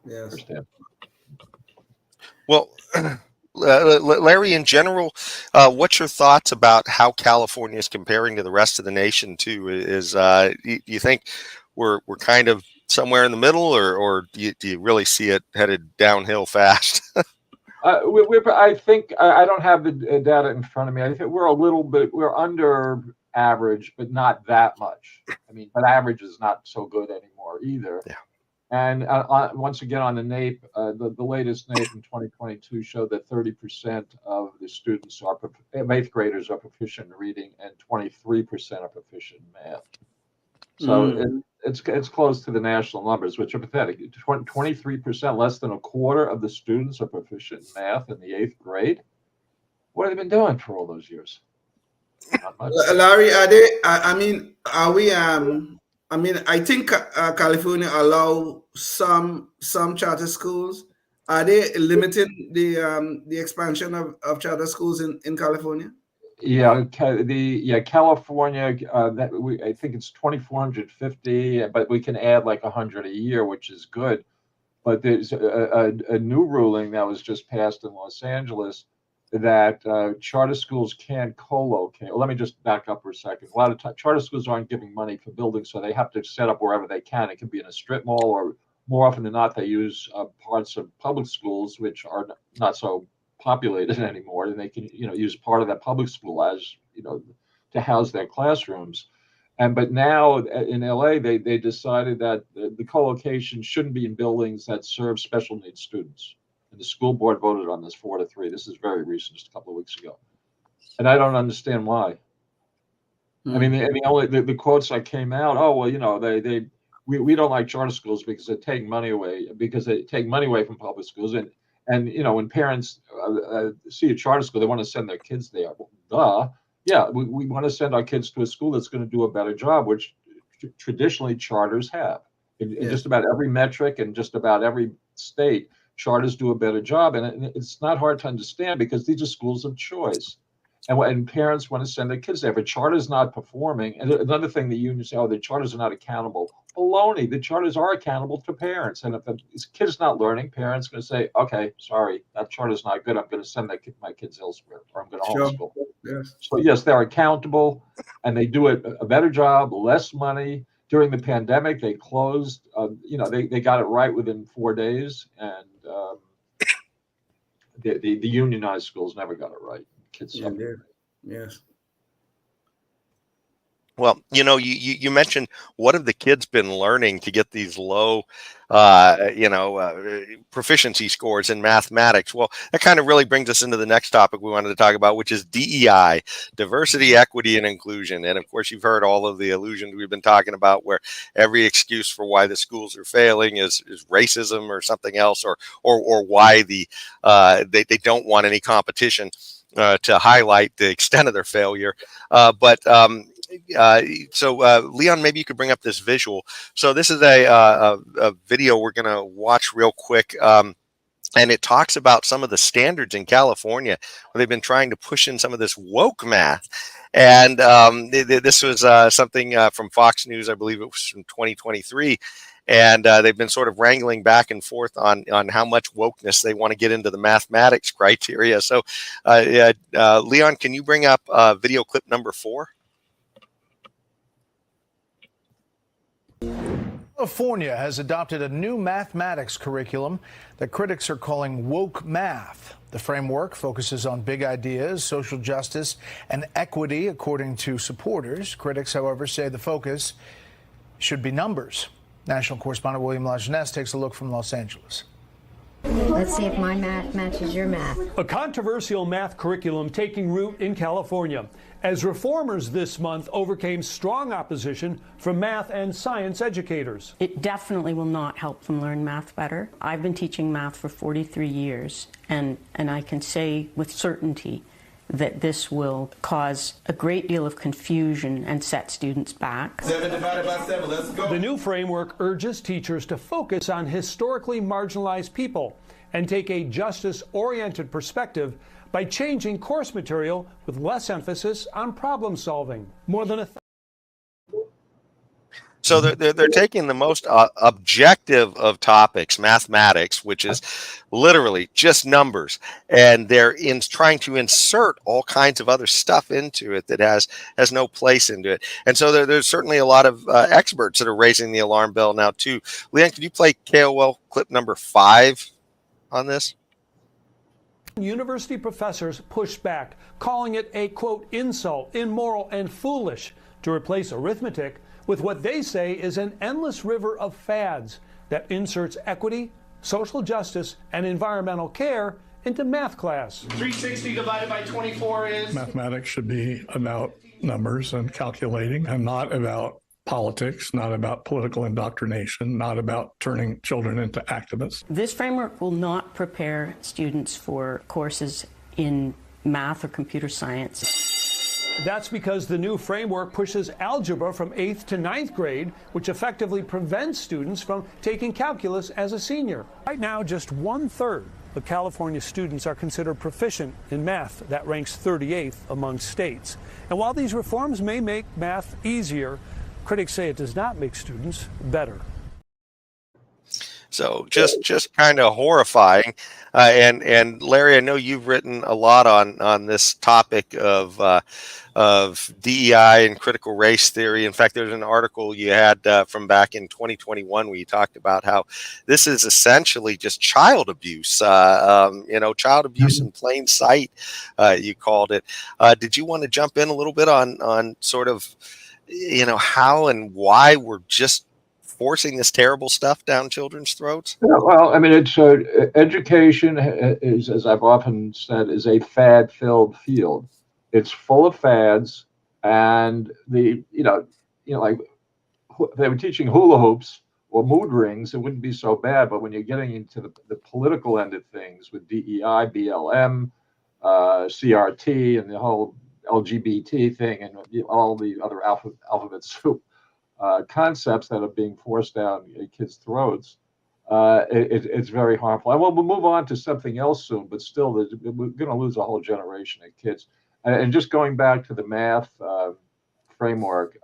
Yes. Understand. Well, Larry, in general, what's your thoughts about how California is comparing to the rest of the nation? Too, do you think we're kind of somewhere in the middle, or do you really see it headed downhill fast? I think I don't have the data in front of me. I think we're under average, but not that much. I mean, but average is not so good anymore either. Yeah. And once again, on the NAEP, the latest NAEP in 2022 showed that 30% of the students eighth graders are proficient in reading, and 23% are proficient in math. So it's close to the national numbers, which are pathetic. 23%, less than a quarter of the students are proficient in math in the 8th grade. What have they been doing for all those years? Not much. Larry, are they? I mean, are we? I mean, I think California allow some charter schools. Are they limiting the expansion of charter schools in California? Yeah, California. I think it's 2,450, but we can add like 100 a year, which is good. But there's a new ruling that was just passed in Los Angeles that charter schools can't co-locate. Well, let me just back up for a second. A lot of charter schools aren't giving money for buildings, so they have to set up wherever they can. It can be in a strip mall, or more often than not, they use parts of public schools, which are not so populated anymore, and they can use part of that public school as to house their classrooms. But now in LA, they decided that the co-location shouldn't be in buildings that serve special needs students. And the school board voted on this 4-3. This is very recent, just a couple of weeks ago. And I don't understand why. I mean, the quotes that came out, we don't like charter schools because they take money away, from public schools. And when parents see a charter school, they want to send their kids there. Well, yeah, we want to send our kids to a school that's going to do a better job, which traditionally charters have. In just about every metric and just about every state, charters do a better job. And it's not hard to understand because these are schools of choice. And parents want to send their kids there. If a charter is not performing, and another thing the unions say, the charters are not accountable. Baloney, the charters are accountable to parents. And if a kid's not learning, parents are going to say, okay, sorry, that charter's not good. I'm going to send my kids elsewhere, or I'm going to homeschool. Yes. So yes, they're accountable, and they do a better job, less money. During the pandemic, they closed, they got it right within 4 days, and the unionized schools never got it right. Kids suffered. Yes. Well, you mentioned, what have the kids been learning to get these low, proficiency scores in mathematics? Well, that kind of really brings us into the next topic we wanted to talk about, which is DEI, diversity, equity, and inclusion. And of course, you've heard all of the illusions we've been talking about, where every excuse for why the schools are failing is racism or something else, or why they don't want any competition to highlight the extent of their failure. Leon, maybe you could bring up this visual. So this is a video we're going to watch real quick. And it talks about some of the standards in California where they've been trying to push in some of this woke math. And this was something from Fox News, I believe it was from 2023. And they've been sort of wrangling back and forth on how much wokeness they want to get into the mathematics criteria. So, Leon, can you bring up video clip number 4? California has adopted a new mathematics curriculum that critics are calling woke math. The framework focuses on big ideas, social justice, and equity, according to supporters. Critics, however, say the focus should be numbers. National correspondent William Lajeunesse takes a look from Los Angeles. Let's see if my math matches your math. A controversial math curriculum taking root in California as reformers this month overcame strong opposition from math and science educators. It definitely will not help them learn math better. I've been teaching math for 43 years, and I can say with certainty that this will cause a great deal of confusion and set students back. 7 divided by 7, let's go. The new framework urges teachers to focus on historically marginalized people and take a justice-oriented perspective by changing course material with less emphasis on problem solving. More than So they're taking the most objective of topics, mathematics, which is literally just numbers, and they're trying to insert all kinds of other stuff into it that has no place into it. And so there's certainly a lot of experts that are raising the alarm bell now too. Leon, could you play KOL clip number 5 on this? University professors pushed back, calling it a, quote, insult, immoral, and foolish to replace arithmetic with what they say is an endless river of fads that inserts equity, social justice, and environmental care into math class. 360 divided by 24 is? Mathematics should be about numbers and calculating, and not about politics, not about political indoctrination, not about turning children into activists. This framework will not prepare students for courses in math or computer science. That's because the new framework pushes algebra from 8th to 9th grade, which effectively prevents students from taking calculus as a senior. Right now, just 1/3 of California students are considered proficient in math. That ranks 38th among states. And while these reforms may make math easier, critics say it does not make students better. So just kind of horrifying. And Larry, I know you've written a lot on this topic of DEI and critical race theory. In fact, there's an article you had from back in 2021 where you talked about how this is essentially just child abuse. Child abuse in plain sight, you called it. Did you want to jump in a little bit on sort of, how and why we're just forcing this terrible stuff down children's throats? Yeah, well, I mean, it's education is, as I've often said, is a fad-filled field. It's full of fads, and like if they were teaching hula hoops or mood rings, it wouldn't be so bad. But when you're getting into the political end of things with DEI, BLM, CRT, and the whole LGBT thing, and all the other alphabet soup concepts that are being forced down kids' throats, it's very harmful. And we'll move on to something else soon, but still, we're going to lose a whole generation of kids. And just going back to the math framework,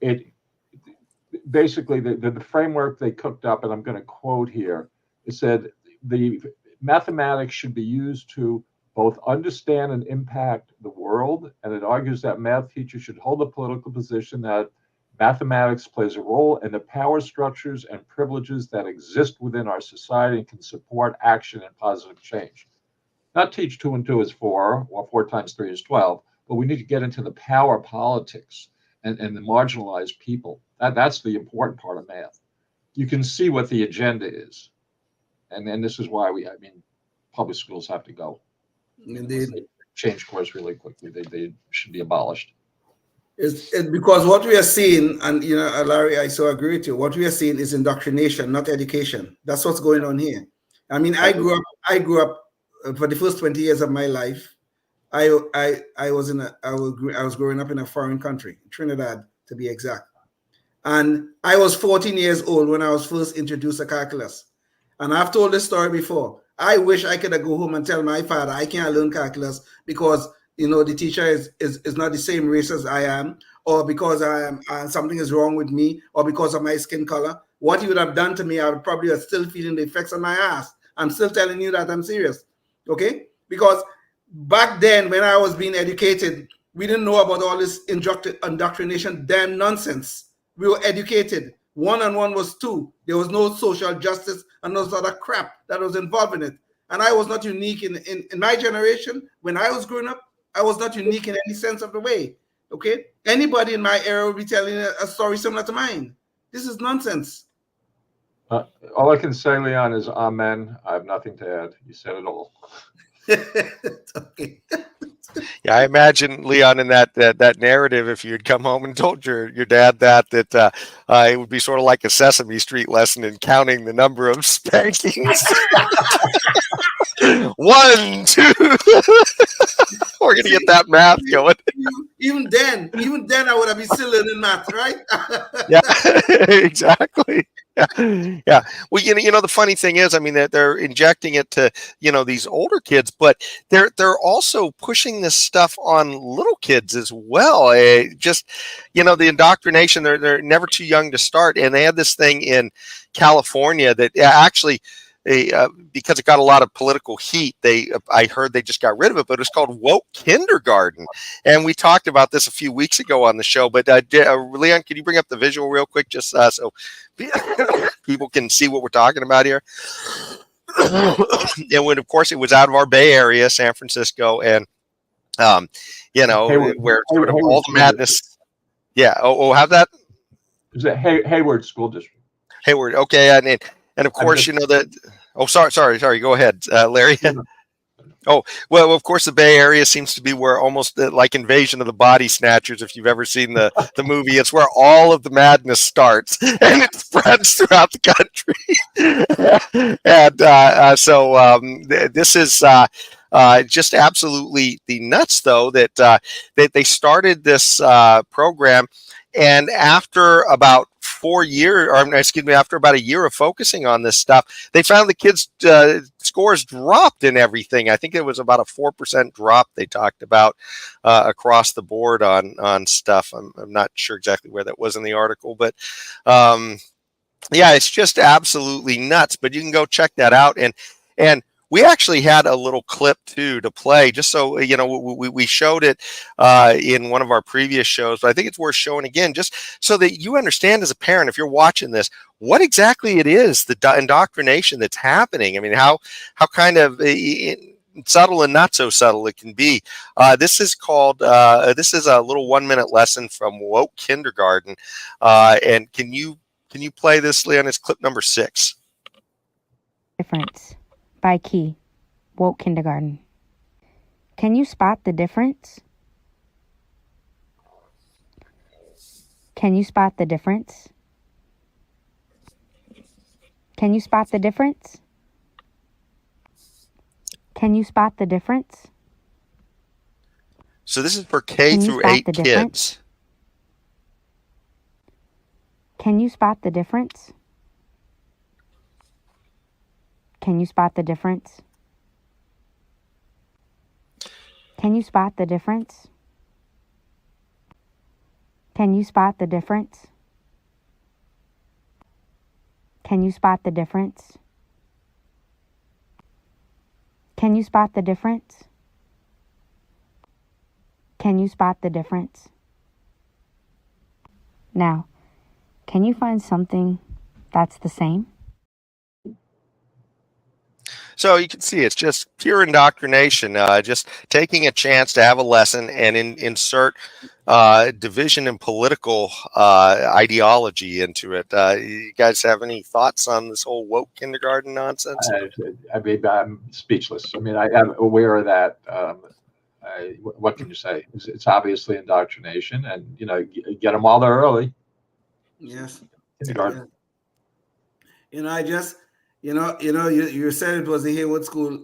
it basically the framework they cooked up, and I'm going to quote here, it said the mathematics should be used to both understand and impact the world, and it argues that math teachers should hold a political position that mathematics plays a role in the power structures and privileges that exist within our society and can support action and positive change. Not teach 2 and 2 is 4, or 4 times 3 is 12, but we need to get into the power politics. and the marginalized people. That's the important part of math. You can see what the agenda is. And this is why public schools have to go. Indeed. They change course really quickly. They should be abolished. It's because what we are seeing, and Larry, I so agree with you. What we are seeing is indoctrination, not education. That's what's going on here. I mean, I grew up for the first 20 years of my life. I was growing up in a foreign country, Trinidad to be exact. And I was 14 years old when I was first introduced to calculus. And I've told this story before. I wish I could go home and tell my father I can't learn calculus because the teacher is not the same race as I am, or because I am something is wrong with me, or because of my skin color. What he would have done to me, I would probably have still feeling the effects on my ass. I'm still telling you that I'm serious, okay? Because back then, when I was being educated, we didn't know about all this indoctrination, damn nonsense. We were educated. 1 and 1 was 2. There was no social justice and no other crap that was involved in it. And I was not unique in my generation. When I was growing up, I was not unique in any sense of the way. Okay? Anybody in my era would be telling a story similar to mine. This is nonsense. All I can say, Leon, is amen. I have nothing to add. You said it all. Okay. Yeah, I imagine, Leon, in that narrative, if you had come home and told your dad that it would be sort of like a Sesame Street lesson in counting the number of spankings. 1, 2. We're gonna get that math going. Even then, I would have been still learning math, right? Yeah, exactly. Yeah. Well, the funny thing is, I mean, they're injecting it to, these older kids, but they're also pushing this stuff on little kids as well. Just, the indoctrination, they're never too young to start. And they had this thing in California that actually, because it got a lot of political heat, I heard they just got rid of it, but it was called woke kindergarten. And we talked about this a few weeks ago on the show, but Leon, can you bring up the visual real quick, just so people can see what we're talking about here? And when, of course, it was out of our Bay Area, San Francisco, and Hayward, where Hayward all the madness. Yeah. Have that? Is it Hayward School District? Hayward. Okay. And of course, that. Oh, sorry. Go ahead, Larry. Oh, well, of course, the Bay Area seems to be where almost like Invasion of the Body Snatchers, if you've ever seen the movie, it's where all of the madness starts and it spreads throughout the country. And so this is just absolutely the nuts, though, that they started this program. And after about 4 years, after about a year of focusing on this stuff, they found the kids' scores dropped in everything. I think it was about a 4% drop they talked about across the board on stuff. I'm not sure exactly where that was in the article, but yeah, it's just absolutely nuts. But you can go check that out. And we actually had a little clip too to play, just so we showed it in one of our previous shows, but I think it's worth showing again, just so that you understand as a parent, if you're watching this, what exactly it is, the indoctrination that's happening. I mean, how kind of subtle and not so subtle it can be. This is a little 1-minute lesson from Woke Kindergarten, and can you play this, Leon? It's clip number 6. Difference. By Key, Woke Kindergarten. Can you spot the difference? Can you spot the difference? Can you spot the difference? Can you spot the difference? So this is for K through 8 kids. Can you spot the difference? Can you spot the difference? Can you spot the difference? Can you spot the difference? Can you spot the difference? Can you spot the difference? Can you spot the difference? Now, can you find something that's the same? So you can see it's just pure indoctrination, just taking a chance to have a lesson and insert division and political ideology into it. You guys have any thoughts on this whole woke kindergarten nonsense? I mean, I'm speechless. I mean, I am aware of that. What can you say? It's obviously indoctrination, and get them all there early. Yes. Kindergarten. I just, you said it was the Haywood School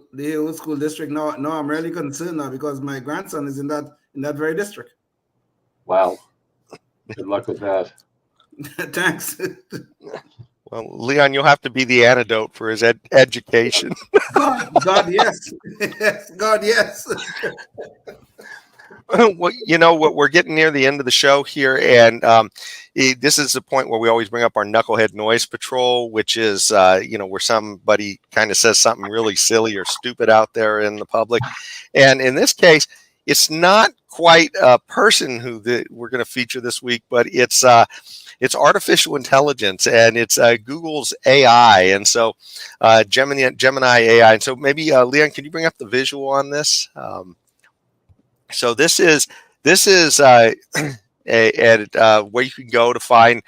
District. No, I'm really concerned now because my grandson is in that very district. Wow. Good luck with that. Thanks. Well, Leon, you'll have to be the antidote for his education. God, yes. God, yes. Well, we're getting near the end of the show here, and this is the point where we always bring up our Knucklehead Noise Patrol, which is, where somebody kind of says something really silly or stupid out there in the public. And in this case, it's not quite a person who we're going to feature this week, but it's artificial intelligence, and it's Google's AI, and so Gemini AI. And so maybe Leon, can you bring up the visual on this? So this is where you can go to find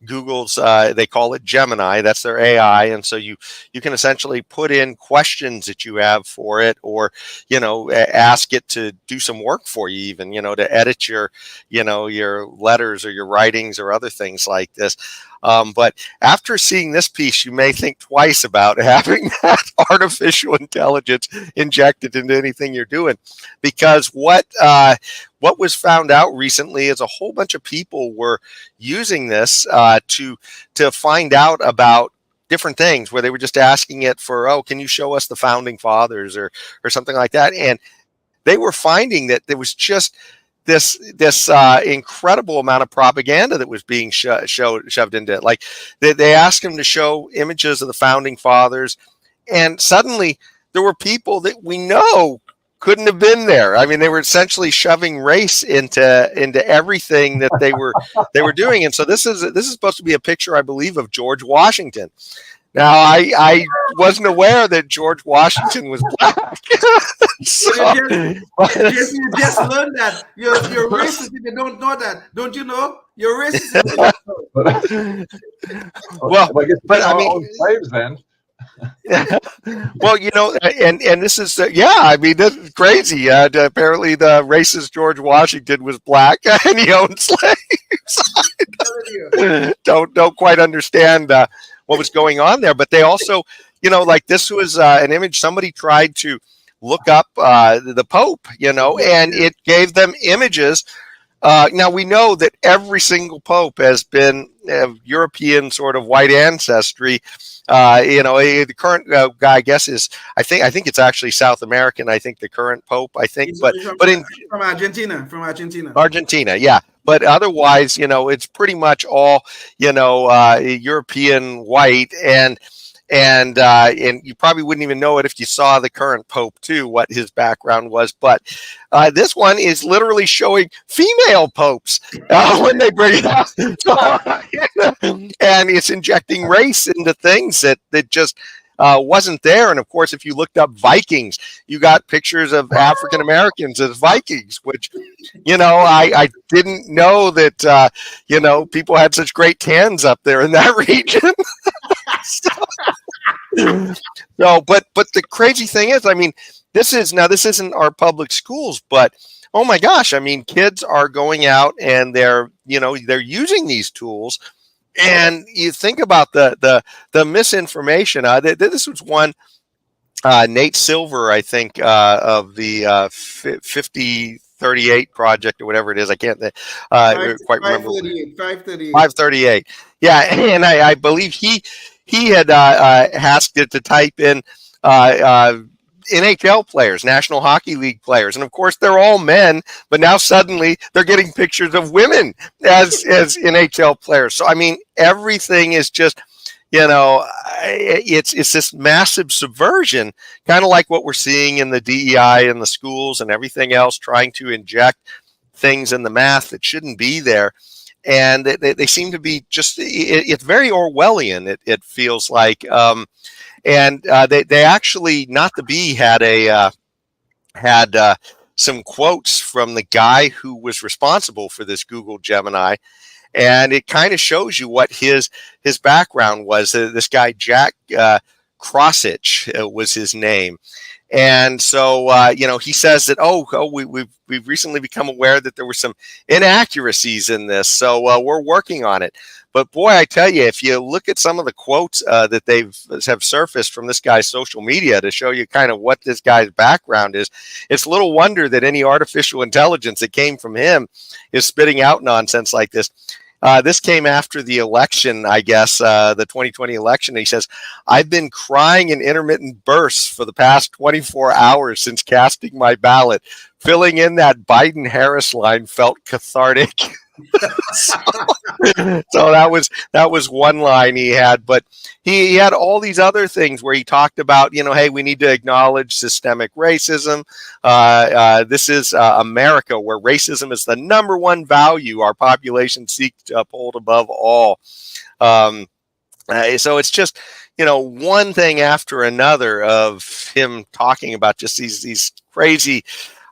Google's, they call it Gemini. That's their AI. And so you can essentially put in questions that you have for it, or, ask it to do some work for you, even, to edit your letters or your writings or other things like this. But after seeing this piece, you may think twice about having that artificial intelligence injected into anything you're doing, because what was found out recently is a whole bunch of people were using this to find out about different things, where they were just asking it for, can you show us the founding fathers or something like that, and they were finding that there was just this incredible amount of propaganda that was being shoved into it. Like they asked him to show images of the founding fathers, and suddenly there were people that we know couldn't have been there. I mean, they were essentially shoving race into everything that they were doing. And so this is supposed to be a picture, I believe, of George Washington. Now, I wasn't aware that George Washington was black. You just learned that. You're racist if you don't know that. Don't you know? You're racist if you don't know. Well, but I mean, slaves then. Well, and this is I mean, this is crazy. Apparently, the racist George Washington was black and he owned slaves. don't quite understand what was going on there, but they also, like this was an image somebody tried to look up the Pope, and it gave them images. Now we know that every single Pope has been European sort of white ancestry. The current guy, I guess, is I think it's actually South American. I think the current Pope, from Argentina. Argentina, yeah. But otherwise, it's pretty much all European white, and you probably wouldn't even know it if you saw the current Pope too, what his background was. But this one is literally showing female popes when they bring it up. And it's injecting race into things that just wasn't there. And of course, if you looked up Vikings, you got pictures of African Americans as Vikings, which, I didn't know that, people had such great tans up there in that region. No, but the crazy thing is, I mean, this isn't our public schools, but oh my gosh, I mean, kids are going out and they're using these tools, and you think about the misinformation. This was one Nate Silver, I think, of the 5038 project or whatever it is. I can't quite remember. 538. Yeah, and I believe he had asked it to type in NHL players, National Hockey League players, and of course they're all men. But now suddenly they're getting pictures of women as NHL players. So I mean, everything is just, it's this massive subversion, kind of like what we're seeing in the DEI in the schools and everything else, trying to inject things in the math that shouldn't be there. and they seem to be just, it's very Orwellian, it feels like. And they actually, Not the Bee had some quotes from the guy who was responsible for this Google Gemini, and it kind of shows you what his background was. This guy, Jack Crossich, was his name. And so, he says that, we've recently become aware that there were some inaccuracies in this. So we're working on it. But boy, I tell you, if you look at some of the quotes that have surfaced from this guy's social media to show you kind of what this guy's background is, it's little wonder that any artificial intelligence that came from him is spitting out nonsense like this. This came after the election, I guess, the 2020 election. He says, "I've been crying in intermittent bursts for the past 24 hours since casting my ballot. Filling in that Biden-Harris line felt cathartic." So that was one line he had, but he had all these other things where he talked about, hey, we need to acknowledge systemic racism. This is America, where racism is the number one value our population seeks to uphold above all. So it's just, one thing after another of him talking about just these crazy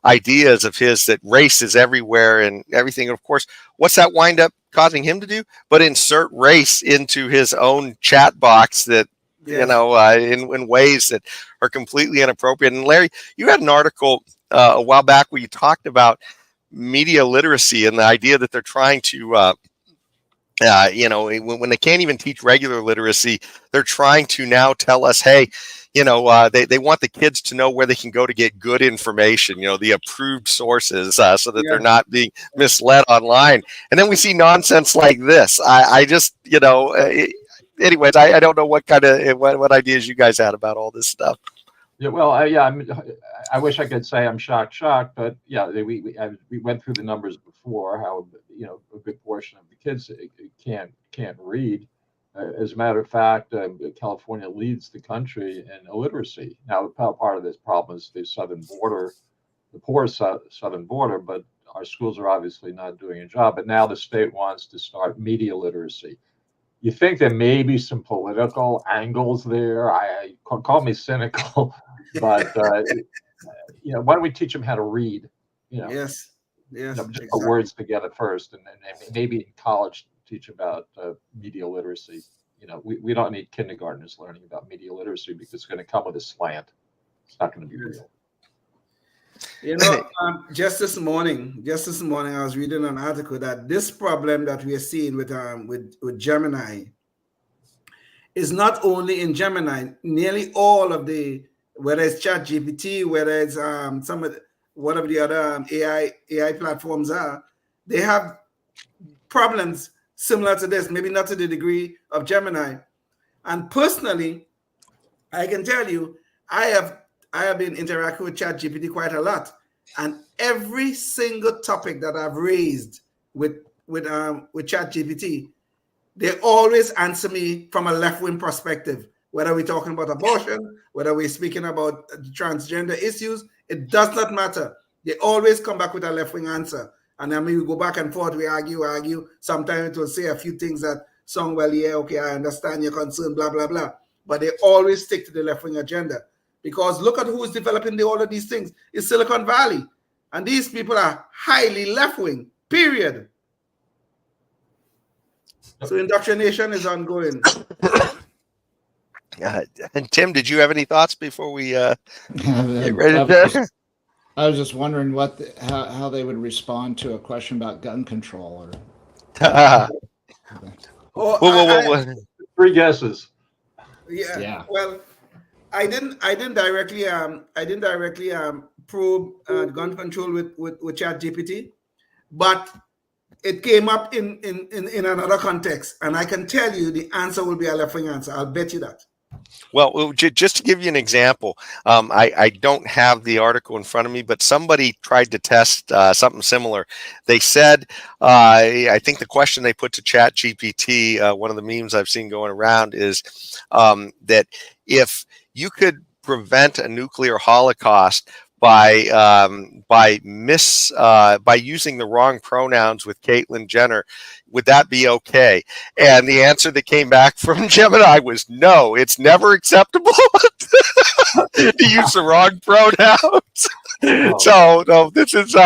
ideas of his, that race is everywhere and everything. And of course, what's that wind up causing him to do? But insert race into his own chat box that, in ways that are completely inappropriate. And Larry, you had an article a while back where you talked about media literacy and the idea that they're trying to, when they can't even teach regular literacy, they're trying to now tell us, hey, they want the kids to know where they can go to get good information, the approved sources, so that they're not being misled online. And then we see nonsense like this. I just, anyways, I don't know what kind of, what ideas you guys had about all this stuff. Yeah, well, I wish I could say I'm shocked, but yeah, we went through the numbers before, how, a good portion of the kids can't read. As a matter of fact, California leads the country in illiteracy. Now, part of this problem is the southern border, the poor southern border, but our schools are obviously not doing a job. But now the state wants to start media literacy. You think there may be some political angles there. Call me cynical, but why don't we teach them how to read? Yes, just exactly. put words together first, and maybe in college teach about media literacy. We don't need kindergartners learning about media literacy because it's going to come with a slant. It's not going to be real. Just this morning, I was reading an article that this problem that we are seeing with Gemini is not only in Gemini. Nearly all of whether it's ChatGPT, whether it's whatever the other AI platforms are, they have problems similar to this, maybe not to the degree of Gemini. And personally, I can tell you, I have been interacting with ChatGPT quite a lot, and every single topic that I've raised with ChatGPT, they always answer me from a left-wing perspective. Whether we're talking about abortion, whether we're speaking about transgender issues, it does not matter. They always come back with a left-wing answer. And then we go back and forth, we argue. Sometimes it will say a few things that sound, well, yeah, okay, I understand your concern, blah, blah, blah. But they always stick to the left-wing agenda. Because look at who is developing all of these things. It's Silicon Valley. And these people are highly left-wing, period. So indoctrination is ongoing. And Tim, did you have any thoughts before we get ready to... I was just wondering how they would respond to a question about gun control. Three guesses. Yeah. Well, I didn't directly probe gun control with ChatGPT, but it came up in another context, and I can tell you the answer will be a left-wing answer. I'll bet you that. Well, just to give you an example, I don't have the article in front of me, but somebody tried to test something similar. They said, I think the question they put to ChatGPT, one of the memes I've seen going around is that if you could prevent a nuclear holocaust by using the wrong pronouns with Caitlyn Jenner. Would that be okay? And the answer that came back from Gemini was no. It's never acceptable to use the wrong pronouns. So no, this is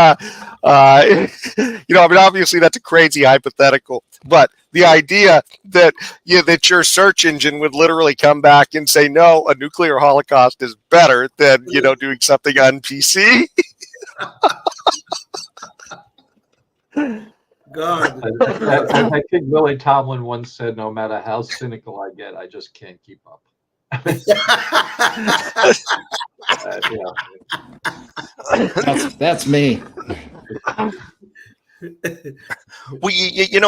obviously that's a crazy hypothetical, but the idea that that your search engine would literally come back and say no, a nuclear holocaust is better than doing something on PC. God. I think Lily Tomlin once said, "No matter how cynical I get, I just can't keep up." That's me. Well,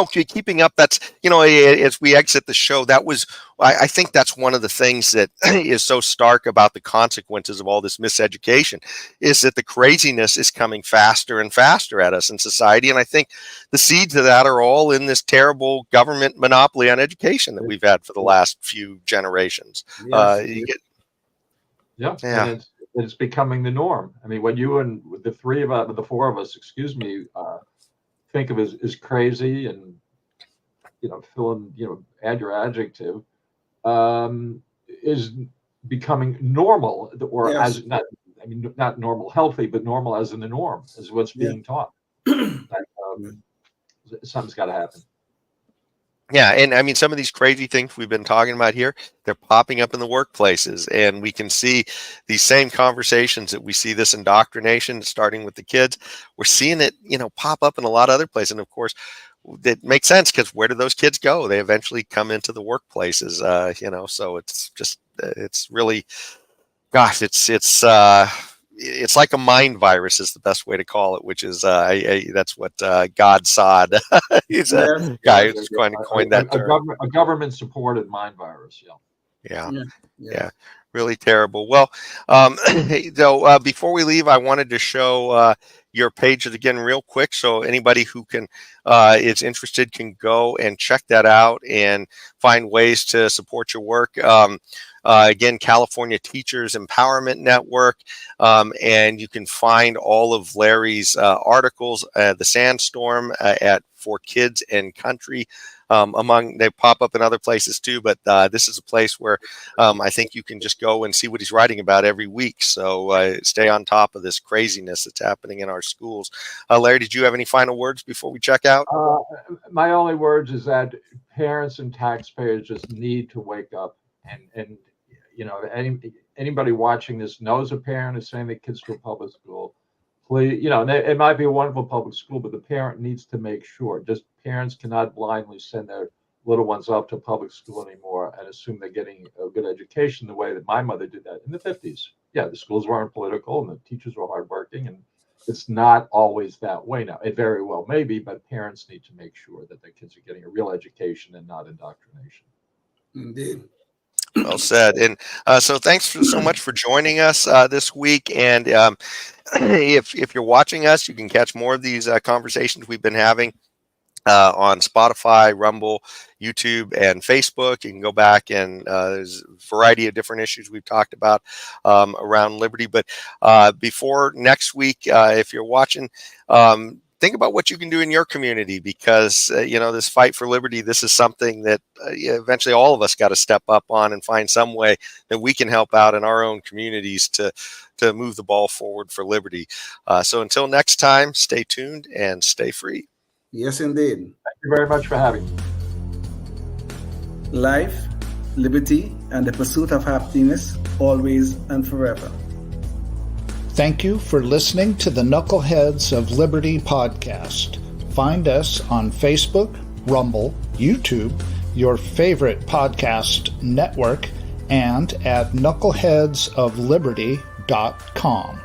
keeping up, that's, as we exit the show, that was, I think that's one of the things that is so stark about the consequences of all this miseducation, is that the craziness is coming faster and faster at us in society. And I think the seeds of that are all in this terrible government monopoly on education that we've had for the last few generations. Yes. And it's becoming the norm. I mean, when you and the four of us, think of as crazy and fill in, add your adjective, is becoming normal, or as not normal healthy, but normal as in the norm, is what's being taught. Something's got to happen. Yeah, and I mean, some of these crazy things we've been talking about here, they're popping up in the workplaces, and we can see these same conversations that we see this indoctrination starting with the kids. We're seeing it, pop up in a lot of other places, and of course, that makes sense, because where do those kids go? They eventually come into the workplaces, So it's just, it's really, gosh, it's like a mind virus is the best way to call it, which is that's what God Sod. He's a guy who's going to coin that term. A government-supported mind virus. Yeah. Really terrible. Well, before we leave, I wanted to show your pages again real quick, so anybody who is interested can go and check that out and find ways to support your work. Again, California Teachers Empowerment Network, and you can find all of Larry's articles, The Sandstorm, at For Kids and Country. They pop up in other places too, but this is a place where I think you can just go and see what he's writing about every week. So stay on top of this craziness that's happening in our schools. Larry, did you have any final words before we check out? My only words is that parents and taxpayers just need to wake up, and anybody watching this knows a parent is sending their kids to a public school. Please, it might be a wonderful public school, but the parent needs to make sure. Just parents cannot blindly send their little ones up to public school anymore and assume they're getting a good education the way that my mother did that in the 50s. Yeah, the schools weren't political and the teachers were hardworking, and it's not always that way now. It very well may be, but parents need to make sure that their kids are getting a real education and not indoctrination. Indeed. Well said. And so thanks so much for joining us this week. And if you're watching us, you can catch more of these conversations we've been having on Spotify, Rumble, YouTube, and Facebook. You can go back and there's a variety of different issues we've talked about around liberty. But before next week, if you're watching, think about what you can do in your community, because this fight for liberty, this is something that eventually all of us got to step up on and find some way that we can help out in our own communities to move the ball forward for liberty. So until next time, stay tuned and stay free. Yes, indeed. Thank you very much for having me. Life, liberty, and the pursuit of happiness, always and forever. Thank you for listening to the Knuckleheads of Liberty podcast. Find us on Facebook, Rumble, YouTube, your favorite podcast network, and at knuckleheadsofliberty.com.